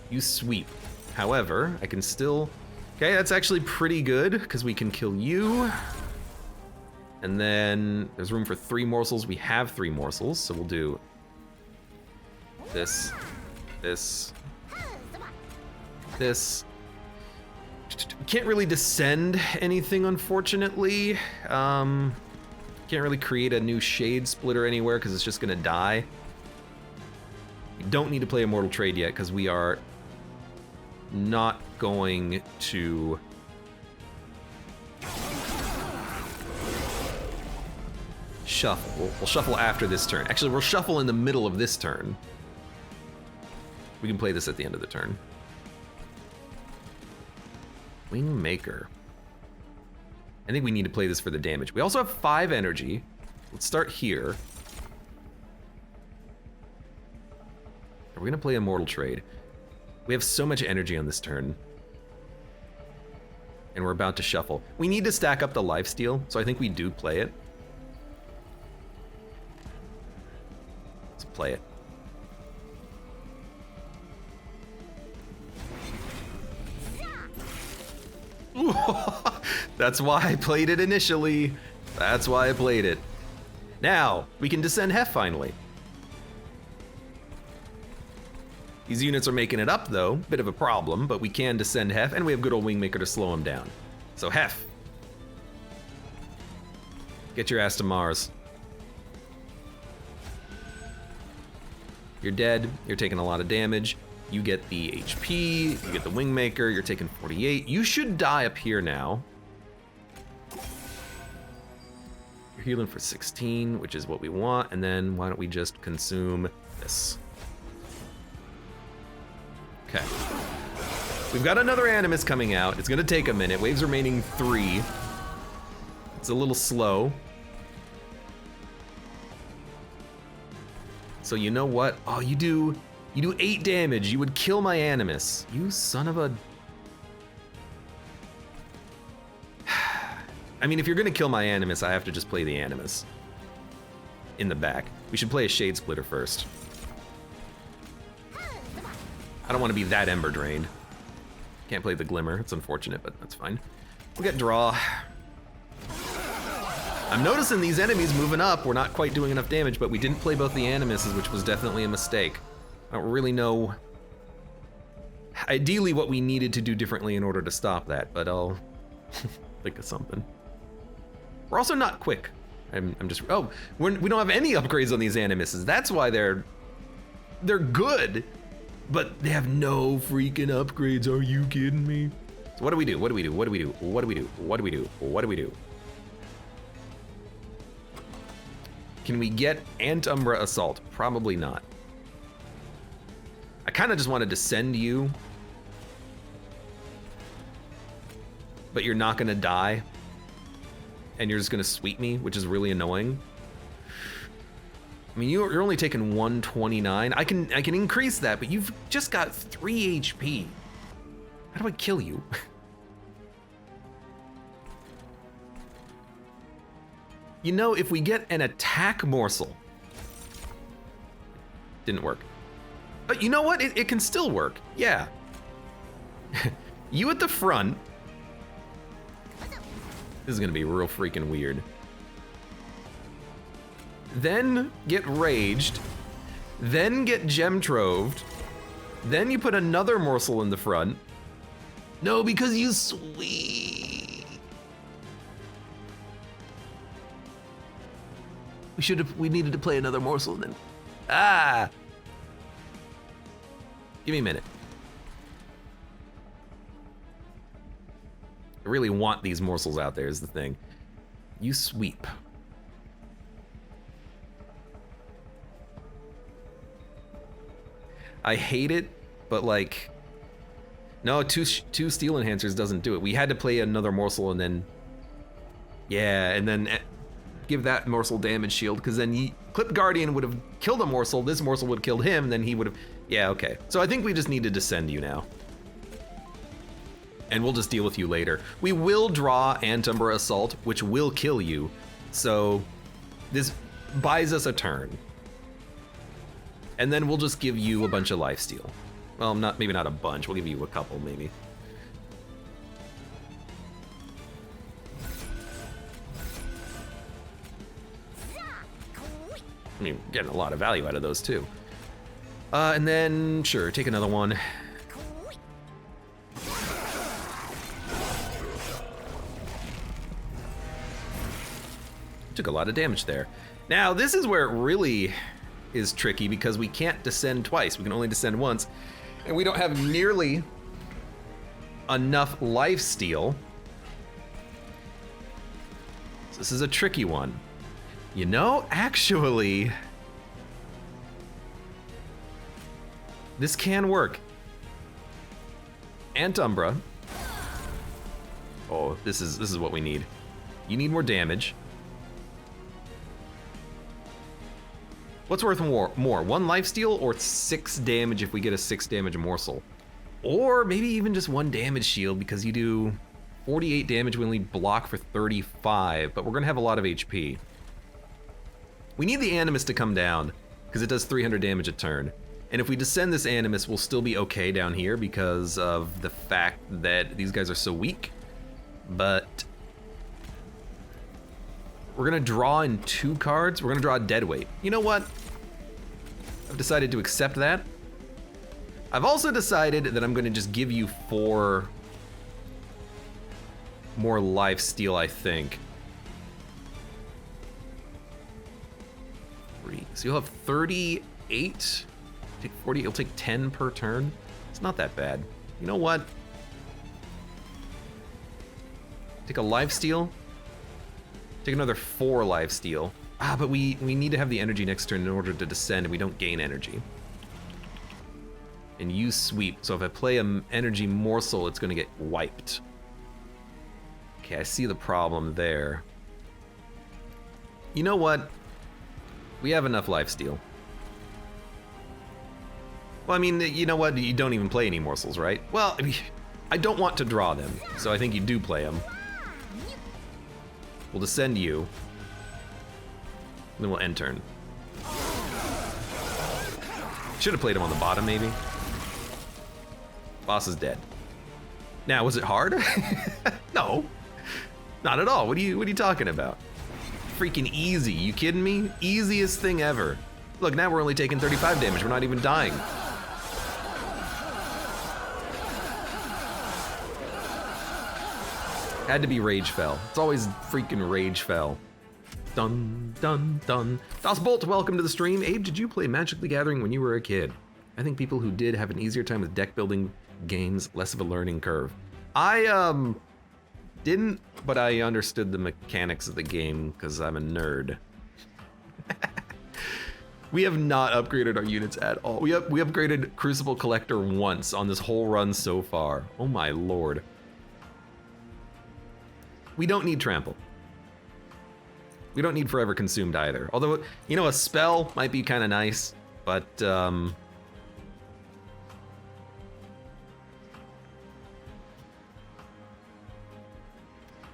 You sweep. However, I can still... Okay, that's actually pretty good because we can kill you. And then there's room for 3 morsels. We have 3 morsels, so we'll do this, this, this. Can't really Descend anything, unfortunately. Can't really create a new Shade Splitter anywhere because it's just gonna die. We don't need to play Immortal Trade yet because we are not going to shuffle. We'll shuffle after this turn. Actually, we'll shuffle in the middle of this turn. We can play this at the end of the turn. Wingmaker. I think we need to play this for the damage. We also have 5 energy. Let's start here. We're gonna play Immortal Trade. We have so much energy on this turn. And we're about to shuffle. We need to stack up the lifesteal, so I think we do play it. Let's play it. That's why I played it initially. That's why I played it. Now, we can Descend Hef finally. These units are making it up though, bit of a problem, but we can Descend Hef, and we have good old Wingmaker to slow him down. So Hef, get your ass to Mars. You're dead, you're taking a lot of damage. You get the HP, you get the Wingmaker, you're taking 48. You should die up here now. You're healing for 16, which is what we want, and then why don't we just consume this? Okay. We've got another Animus coming out. It's gonna take a minute. Waves remaining 3. It's a little slow. So you know what? Oh, you do 8 damage. You would kill my Animus. You son of a... I mean, if you're gonna kill my Animus, I have to just play the Animus in the back. We should play a Shade Splitter first. I don't want to be that Ember Drained. Can't play the Glimmer. It's unfortunate, but that's fine. We'll get draw. I'm noticing these enemies moving up. We're not quite doing enough damage, but we didn't play both the Animuses, which was definitely a mistake. I don't really know ideally what we needed to do differently in order to stop that, but I'll Think of something. We're also not quick. I'm just, oh, we don't have any upgrades on these animuses. That's why they're good, but they have no freaking upgrades. Are you kidding me? So what do we do? What do we do? What do we do? What do we do? What do we do? What do we do? Can we get Antumbra Assault? Probably not. I kind of just wanted to send you, but you're not gonna die, and you're just gonna sweep me, which is really annoying. I mean, you're only taking 129. I can increase that, but you've just got 3 HP. How do I kill you? You know, if we get an attack morsel, didn't work. But you know what? It can still work. Yeah. You at the front. This is gonna be real freaking weird. Then get raged. Then get gem-troved. Then you put another morsel in the front. No, because you sweet. We needed to play another morsel then. Ah! Give me a minute. I really want these morsels out there is the thing. You sweep. I hate it, but like, no, two steel enhancers doesn't do it. We had to play another morsel and then, yeah, and then give that morsel damage shield, because then Clip Guardian would have killed a morsel, this morsel would have killed him, then he would have, yeah, okay. So I think we just need to descend you now. And we'll just deal with you later. We will draw Antumbra Assault, which will kill you, so this buys us a turn. And then we'll just give you a bunch of lifesteal. Well, maybe not a bunch, we'll give you a couple maybe. I mean, getting a lot of value out of those too. And then, sure, take another one. Took a lot of damage there. Now, this is where it really is tricky because we can't descend twice. We can only descend once. And we don't have nearly enough lifesteal. So this is a tricky one. You know, actually, this can work. Antumbra. Oh, this is what we need. You need more damage. What's worth more? 1 lifesteal or 6 damage if we get a 6 damage morsel? Or maybe even just 1 damage shield because you do 48 damage when we block for 35, but we're gonna have a lot of HP. We need the Animus to come down because it does 300 damage a turn. And if we descend this Animus, we'll still be okay down here because of the fact that these guys are so weak. But we're gonna draw in 2 cards. We're gonna draw a Deadweight. You know what? I've decided to accept that. I've also decided that I'm gonna just give you 4 more lifesteal, I think. 3. So you'll have 38. Take 40, you'll take 10 per turn. It's not that bad. You know what? Take a lifesteal. Take another 4 lifesteal. Ah, but we need to have the energy next turn in order to descend, and we don't gain energy. And you sweep, so if I play an energy morsel, it's gonna get wiped. Okay, I see the problem there. You know what? We have enough lifesteal. Well, I mean, you know what? You don't even play any morsels, right? Well, I mean, I don't want to draw them, so I think you do play them. We'll descend you. And then we'll end turn. Should have played him on the bottom, maybe. Boss is dead. Now, was it hard? No, not at all. What are you talking about? Freaking easy. You kidding me? Easiest thing ever. Look, now we're only taking 35 damage. We're not even dying. Had to be Ragefell. It's always freaking Ragefell. Dun, dun, dun. Das Bolt, welcome to the stream. Abe, did you play Magic the Gathering when you were a kid? I think people who did have an easier time with deck building games, less of a learning curve. I, didn't, but I understood the mechanics of the game because I'm a nerd. We have not upgraded our units at all. We upgraded Crucible Collector once on this whole run so far. Oh my lord. We don't need Trample. We don't need Forever Consumed either. Although, you know, a spell might be kind of nice, but I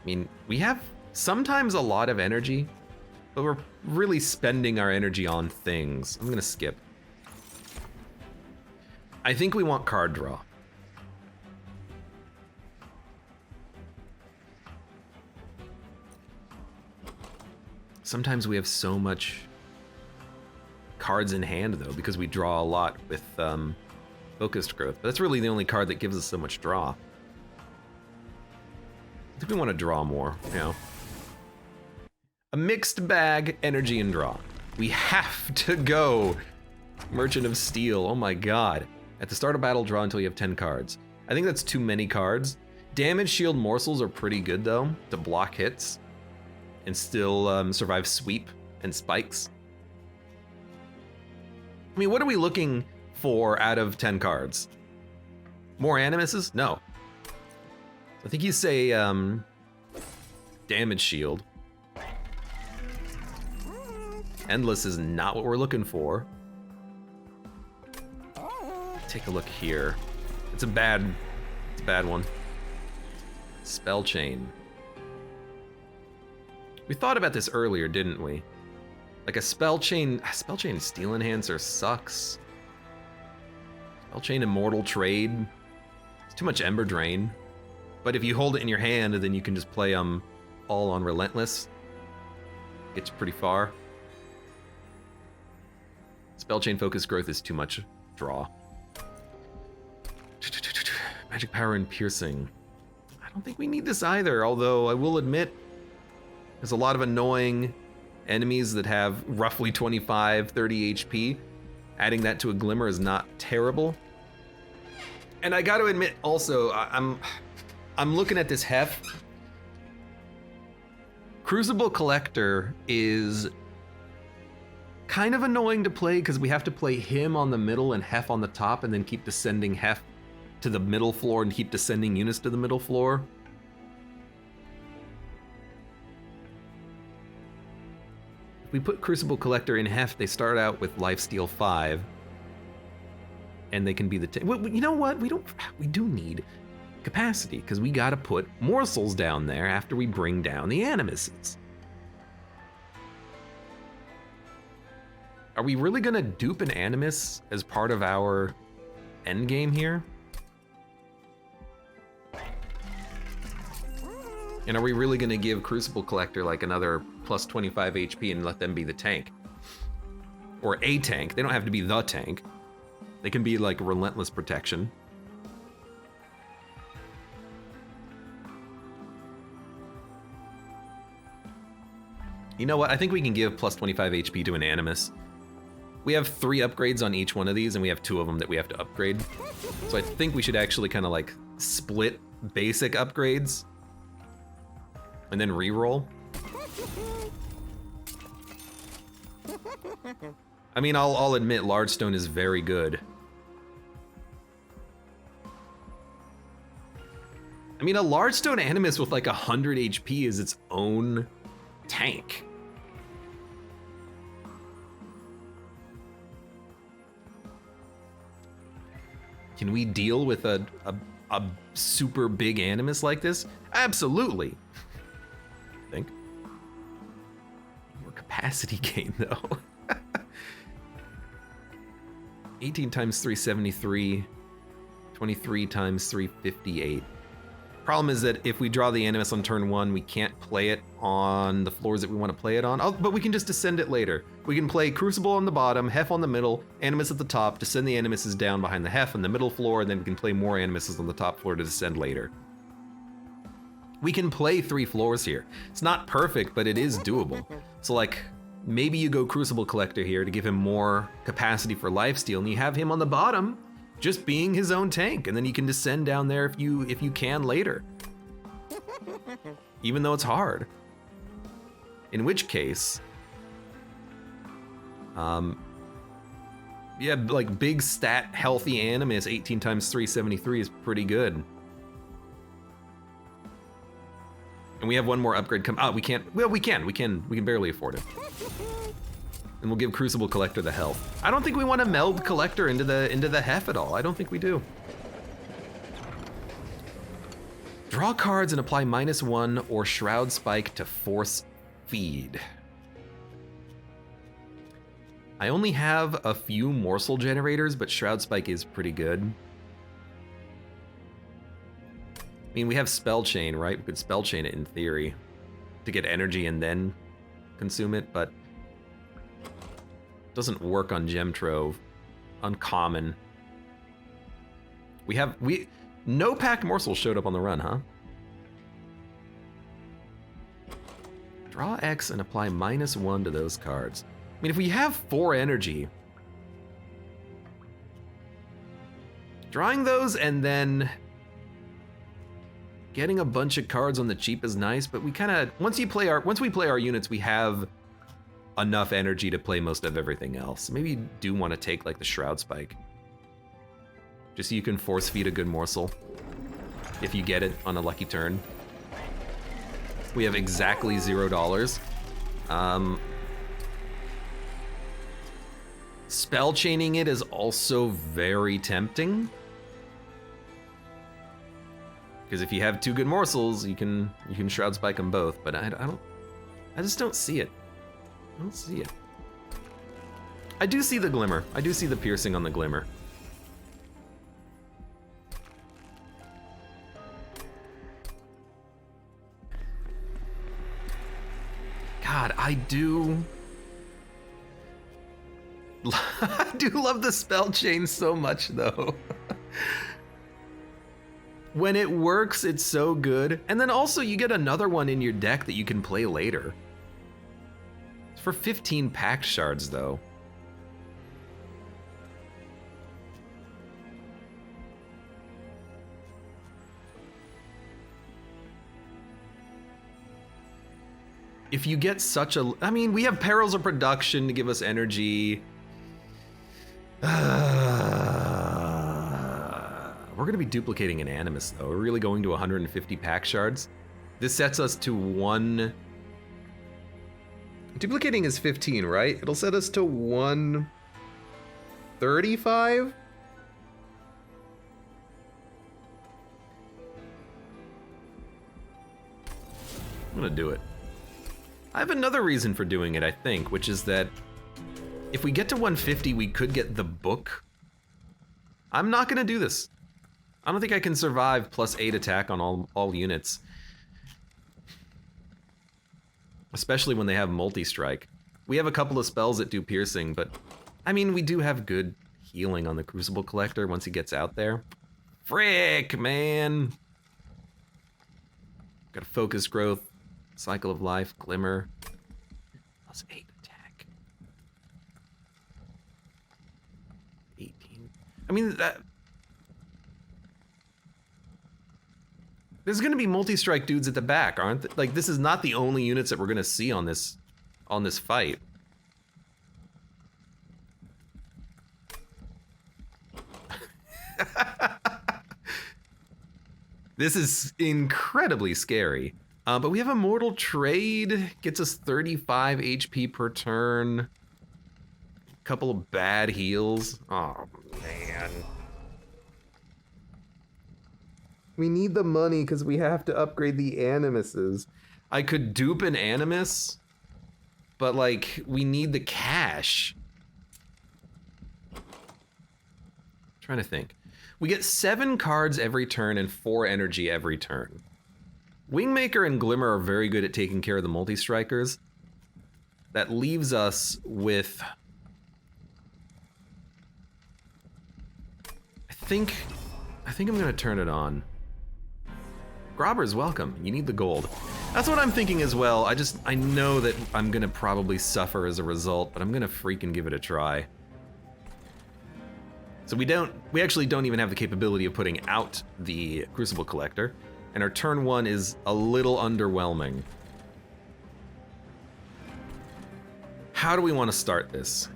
mean, we have sometimes a lot of energy, but we're really spending our energy on things. I'm gonna skip. I think we want card draw. Sometimes we have so much cards in hand though, because we draw a lot with focused growth. But that's really the only card that gives us so much draw. I think we want to draw more, you know. A mixed bag, energy and draw. We have to go Merchant of Steel, oh my god. At the start of battle, draw until you have 10 cards. I think that's too many cards. Damage shield morsels are pretty good though, to block hits and still survive sweep and spikes. I mean, what are we looking for out of 10 cards? More animuses? No. I think you say damage shield. Endless is not what we're looking for. Take a look here. It's a bad one. Spell chain. We thought about this earlier, didn't we? Like a spell chain Steel Enhancer sucks. Spell chain Immortal Trade. It's too much Ember Drain. But if you hold it in your hand, then you can just play all on Relentless. Gets pretty far. Spell chain Focus Growth is too much draw. Magic Power and Piercing. I don't think we need this either, although I will admit there's a lot of annoying enemies that have roughly 25, 30 HP. Adding that to a Glimmer is not terrible. And I gotta admit also, I'm looking at this hef. Crucible Collector is kind of annoying to play because we have to play him on the middle and hef on the top and then keep descending hef to the middle floor and keep descending units to the middle floor. If we put Crucible Collector in hef, they start out with Lifesteal 5. And they can be the... Well, you know what? We do need capacity because we gotta put morsels down there after we bring down the animuses. Are we really gonna dupe an animus as part of our endgame here? And are we really gonna give Crucible Collector like another plus 25 HP and let them be the tank? Or a tank, they don't have to be the tank. They can be like Relentless Protection. You know what, I think we can give plus 25 HP to an animus. We have 3 upgrades on each one of these and we have 2 of them that we have to upgrade. So I think we should actually kind of like split basic upgrades and then re-roll. I mean, I'll admit Large Stone is very good. I mean, a Large Stone Animus with like 100 HP is its own tank. Can we deal with a super big Animus like this? Absolutely. I think. More capacity gain though. 18 times 373, 23 times 358. Problem is that if we draw the Animus on turn 1, we can't play it on the floors that we want to play it on. But we can just descend it later. We can play Crucible on the bottom, Hef on the middle, Animus at the top, descend the Animuses down behind the Hef on the middle floor, and then we can play more Animuses on the top floor to descend later. We can play 3 floors here. It's not perfect, but it is doable. So like, maybe you go Crucible Collector here to give him more capacity for lifesteal, and you have him on the bottom just being his own tank, and then you can descend down there if you can later. Even though it's hard. In which case, yeah, like big stat healthy Animus 18 times 373 is pretty good. And we have one more upgrade come. Oh, we can't. Well, we can barely afford it. And we'll give Crucible Collector the health. I don't think we want to meld Collector into the Hef at all. I don't think we do. Draw cards and apply -1 or Shroud Spike to force feed. I only have a few morsel generators, but Shroud Spike is pretty good. I mean, we have Spell Chain, right? We could Spell Chain it in theory to get energy and then consume it, but it doesn't work on Gem Trove. Uncommon. No pack morsels showed up on the run, huh? Draw X and apply -1 to those cards. I mean, if we have 4 energy, drawing those and then getting a bunch of cards on the cheap is nice, but we kind of once we play our units, we have enough energy to play most of everything else. Maybe you do want to take like the Shroud Spike, just so you can force feed a good morsel if you get it on a lucky turn. We have exactly $0. Spell chaining it is also very tempting, because if you have 2 good morsels, you can Shroud Spike them both. But I just don't see it. I don't see it. I do see the glimmer. I do see the piercing on the glimmer. God, I do love the spell chain so much, though. When it works, it's so good. And then also you get another one in your deck that you can play later. It's for 15 pack shards, though. If you get such a... I mean, we have Perils of Production to give us energy. We're going to be duplicating an Animus, though. We're really going to 150 pack shards. This sets us to 1... Duplicating is 15, right? It'll set us to 135? I'm going to do it. I have another reason for doing it, I think, which is that if we get to 150, we could get the book. I'm not gonna do this. I don't think I can survive +8 attack on all units. Especially when they have multi-strike. We have a couple of spells that do piercing, but I mean, we do have good healing on the Crucible Collector once he gets out there. Frick, man. Got a focus growth. Cycle of Life, Glimmer, +8 attack. 18. I mean, there's gonna be multi-strike dudes at the back, aren't there? Like, this is not the only units that we're gonna see on this fight. This is incredibly scary. But we have Immortal Trade, gets us 35 HP per turn. Couple of bad heals. Oh, man. We need the money because we have to upgrade the Animuses. I could dupe an Animus, but like, we need the cash. Trying to think. We get 7 cards every turn and 4 energy every turn. Wingmaker and Glimmer are very good at taking care of the multi-strikers. That leaves us with... I think I'm gonna turn it on. Grobber's welcome. You need the gold. That's what I'm thinking as well. I know that I'm gonna probably suffer as a result, but I'm gonna freaking give it a try. So we actually don't even have the capability of putting out the Crucible Collector, and our turn 1 is a little underwhelming. How do we want to start this?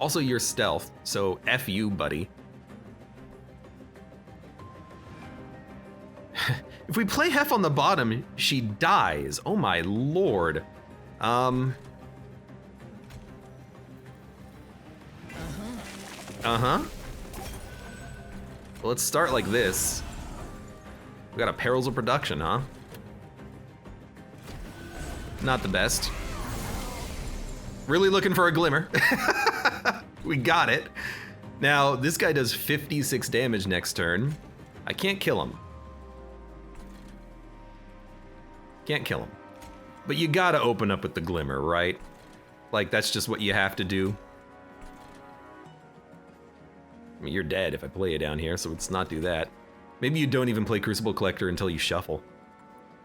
Also, you're stealth, so F you, buddy. If we play Hef on the bottom, she dies. Oh my lord. Uh-huh. Well, let's start like this. We got a Perils of Production, huh? Not the best. Really looking for a Glimmer. We got it. Now, this guy does 56 damage next turn. I can't kill him. Can't kill him. But you gotta open up with the Glimmer, right? Like, that's just what you have to do. I mean, you're dead if I play you down here, so let's not do that. Maybe you don't even play Crucible Collector until you shuffle.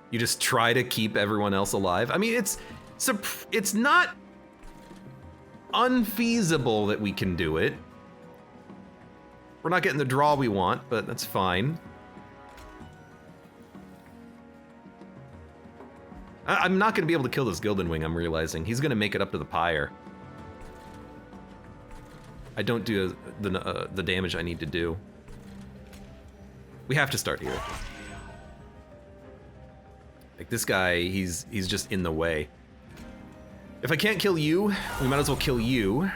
You just try to keep everyone else alive. I mean, it's not unfeasible that we can do it. We're not getting the draw we want, but that's fine. I'm not gonna be able to kill this Gildan Wing, I'm realizing. He's gonna make it up to the Pyre. I don't do the damage I need to do. We have to start here. Like this guy, he's just in the way. If I can't kill you, we might as well kill you.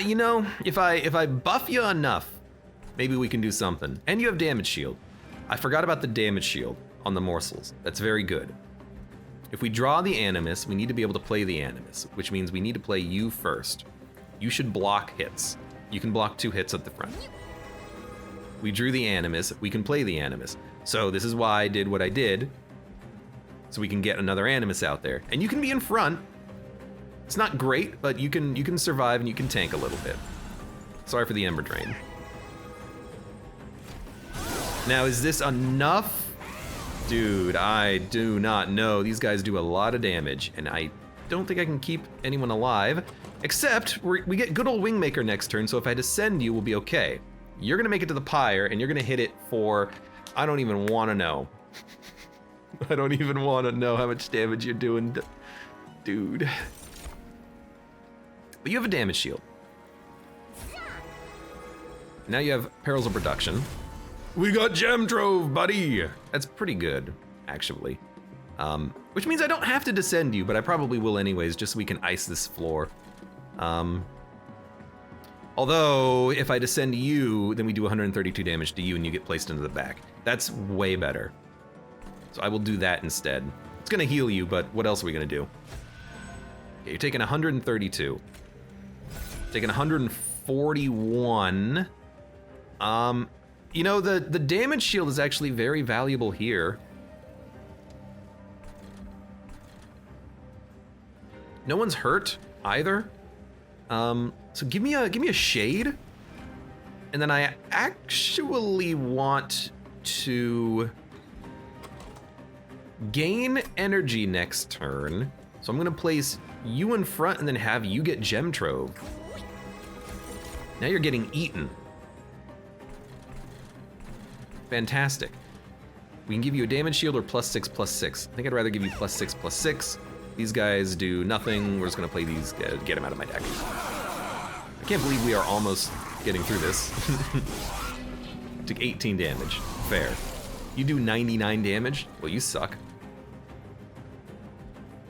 You know, if I buff you enough, maybe we can do something. And you have damage shield. I forgot about the damage shield on the morsels. That's very good. If we draw the Animus, we need to be able to play the Animus, which means we need to play you first. You should block hits. You can block 2 hits at the front. We drew the Animus, we can play the Animus. So this is why I did what I did, so we can get another Animus out there. And you can be in front. It's not great, but you can survive and you can tank a little bit. Sorry for the Ember Drain. Now, is this enough? Dude, I do not know. These guys do a lot of damage, and I don't think I can keep anyone alive, except we get good old Wingmaker next turn, so if I descend you, we'll be okay. You're gonna make it to the Pyre, and you're gonna hit it for, I don't even wanna know. I don't even wanna know how much damage you're doing, dude. But you have a damage shield. Now you have Perils of Production. We got Gem Trove, buddy! That's pretty good, actually. Which means I don't have to descend you, but I probably will anyways, just so we can ice this floor. Although, if I descend you, then we do 132 damage to you and you get placed into the back. That's way better. So I will do that instead. It's gonna heal you, but what else are we gonna do? Okay, you're taking 132. Taking 141. You know, the damage shield is actually very valuable here. No one's hurt either. So give me a shade, and then I actually want to gain energy next turn. So I'm gonna place you in front and then have you get Gem Trove. Now you're getting eaten. Fantastic. We can give you a damage shield or +6/+6. I think I'd rather give you +6/+6. These guys do nothing. We're just gonna play these, get them out of my deck. I can't believe we are almost getting through this. Took 18 damage, fair. You do 99 damage? Well, you suck.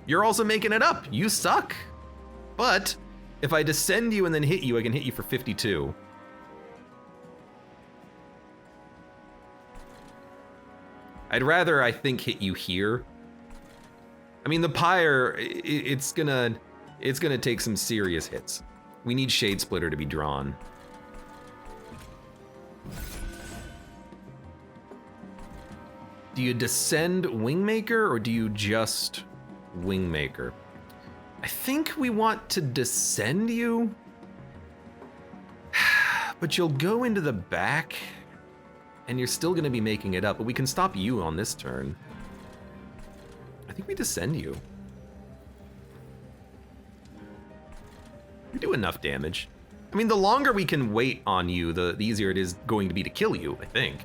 You're also making it up, you suck. But if I descend you and then hit you, I can hit you for 52. I'd rather, I think, hit you here. I mean, the Pyre, it's gonna take some serious hits. We need Shade Splitter to be drawn. Do you descend Wingmaker or do you just Wingmaker? I think we want to descend you, but you'll go into the back. And you're still gonna be making it up, but we can stop you on this turn. I think we descend you. We do enough damage. I mean, the longer we can wait on you, the easier it is going to be to kill you, I think.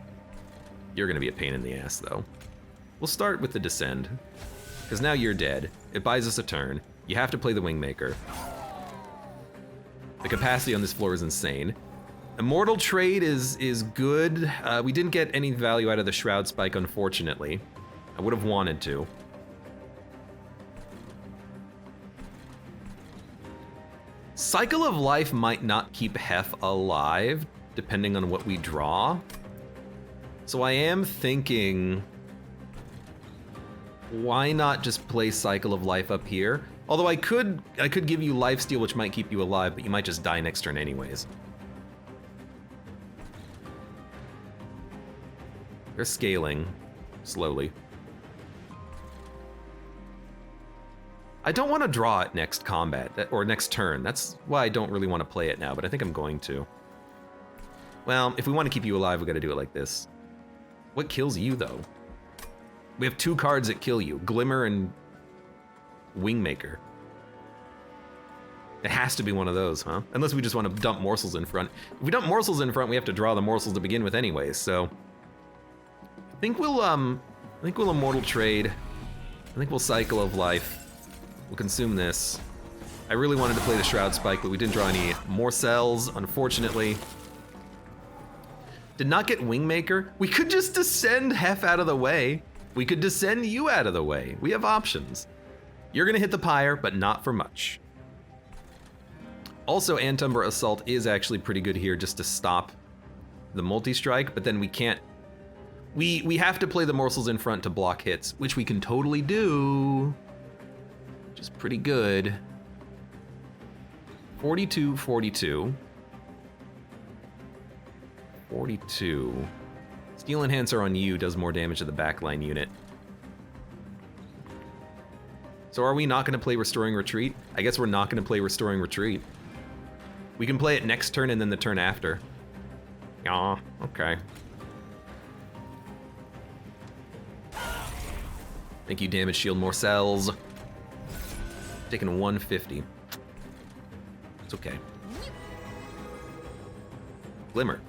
You're gonna be a pain in the ass, though. We'll start with the descend, because now you're dead. It buys us a turn. You have to play the Wingmaker. The capacity on this floor is insane. Immortal Trade is good. We didn't get any value out of the Shroud Spike, unfortunately. I would have wanted to. Cycle of Life might not keep Hef alive, depending on what we draw. So I am thinking, why not just play Cycle of Life up here? Although I could give you Lifesteal, which might keep you alive, but you might just die next turn anyways. They're scaling slowly. I don't want to draw it next combat, or next turn. That's why I don't really want to play it now, but I think I'm going to. Well, if we want to keep you alive, we got to do it like this. What kills you, though? We have 2 cards that kill you, Glimmer and Wingmaker. It has to be one of those, huh? Unless we just want to dump morsels in front. If we dump morsels in front, we have to draw the morsels to begin with anyways, so... I think we'll Immortal Trade. I think we'll Cycle of Life. We'll consume this. I really wanted to play the Shroud Spike, but we didn't draw any more cells, unfortunately. Did not get Wingmaker. We could just descend Hef out of the way. We could descend you out of the way. We have options. You're gonna hit the pyre, but not for much. Also, Antumbra Assault is actually pretty good here just to stop the multi-strike, but then we can't... We have to play the morsels in front to block hits, which we can totally do. Which is pretty good. 42, 42. 42. Steel Enhancer on you does more damage to the backline unit. So are we not going to play Restoring Retreat? I guess we're not going to play Restoring Retreat. We can play it next turn and then the turn after. Aw, okay. Thank you, Damage Shield, more cells. Taking 150. It's okay. Glimmer.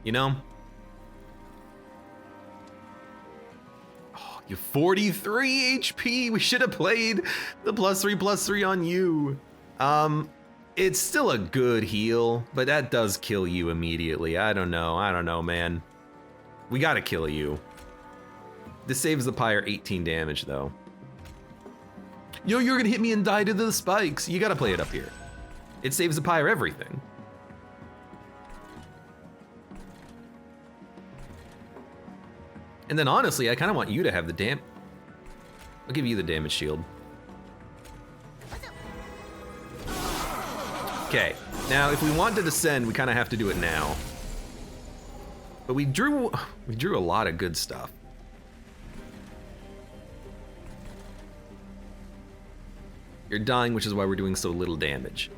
You know? Oh, you 43 HP! We should have played the +3/+3 on you. It's still a good heal, but that does kill you immediately. I don't know, man. We gotta kill you. This saves the pyre 18 damage, though. Yo, you're gonna hit me and die to the spikes. You gotta play it up here. It saves the pyre everything. And then honestly, I kind of want you to have the I'll give you the damage shield. Okay, now if we want to descend, we kind of have to do it now. But we drew a lot of good stuff. You're dying, which is why we're doing so little damage.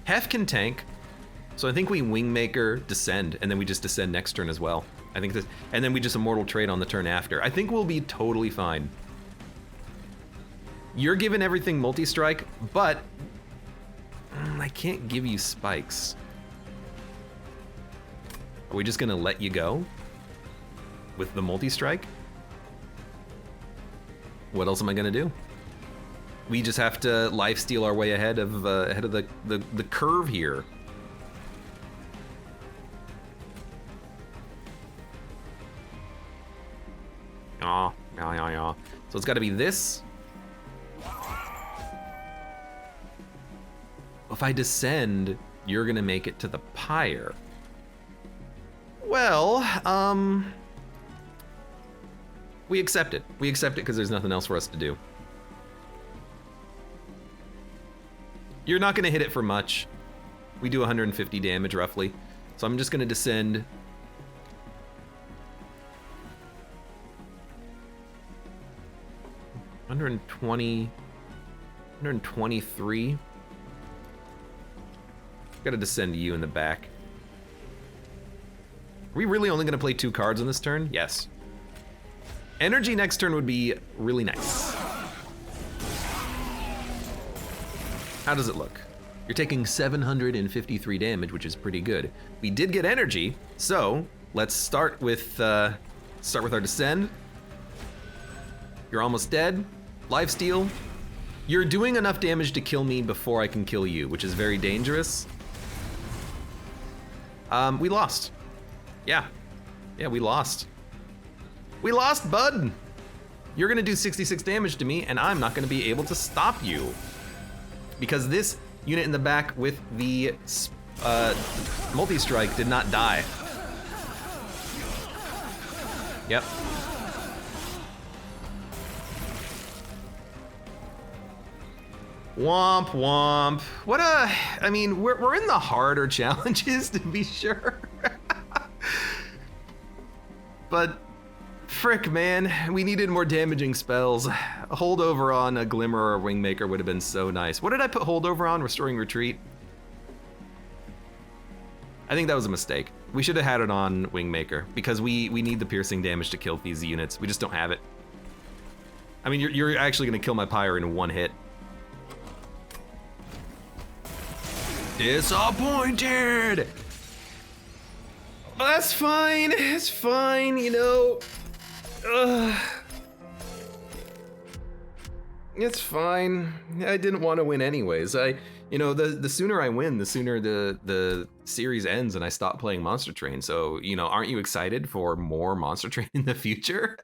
Hef can tank, so I think we Wingmaker descend, and then we just descend next turn as well. I think this, and then we just Immortal Trade on the turn after. I think we'll be totally fine. You're given everything multi-strike, but I can't give you spikes. Are we just gonna let you go with the multi-strike? What else am I gonna do? We just have to lifesteal our way ahead of the curve here. Yeah. So it's got to be this. If I descend, you're gonna make it to the pyre. Well, we accept it. We accept it because there's nothing else for us to do. You're not gonna hit it for much. We do 150 damage roughly. So I'm just gonna descend. 120, 123. Gotta descend you in the back. Are we really only gonna play 2 cards on this turn? Yes. Energy next turn would be really nice. How does it look? You're taking 753 damage, which is pretty good. We did get energy, so let's start with our descend. You're almost dead. Lifesteal. You're doing enough damage to kill me before I can kill you, which is very dangerous. We lost. Yeah, we lost. We lost, bud. You're gonna do 66 damage to me, and I'm not gonna be able to stop you. Because this unit in the back with the multi-strike did not die. Yep. Womp womp. I mean, we're in the harder challenges, to be sure. But frick, man, we needed more damaging spells. A holdover on a Glimmer or a Wingmaker would have been so nice. What did I put holdover on? Restoring Retreat? I think that was a mistake. We should have had it on Wingmaker because we need the piercing damage to kill these units. We just don't have it. I mean, you're actually gonna kill my Pyre in 1 hit. Disappointed! Well, that's fine, it's fine, you know. It's fine. I didn't want to win anyways. You know, the sooner I win, the sooner the series ends and I stop playing Monster Train. So, you know, aren't you excited for more Monster Train in the future?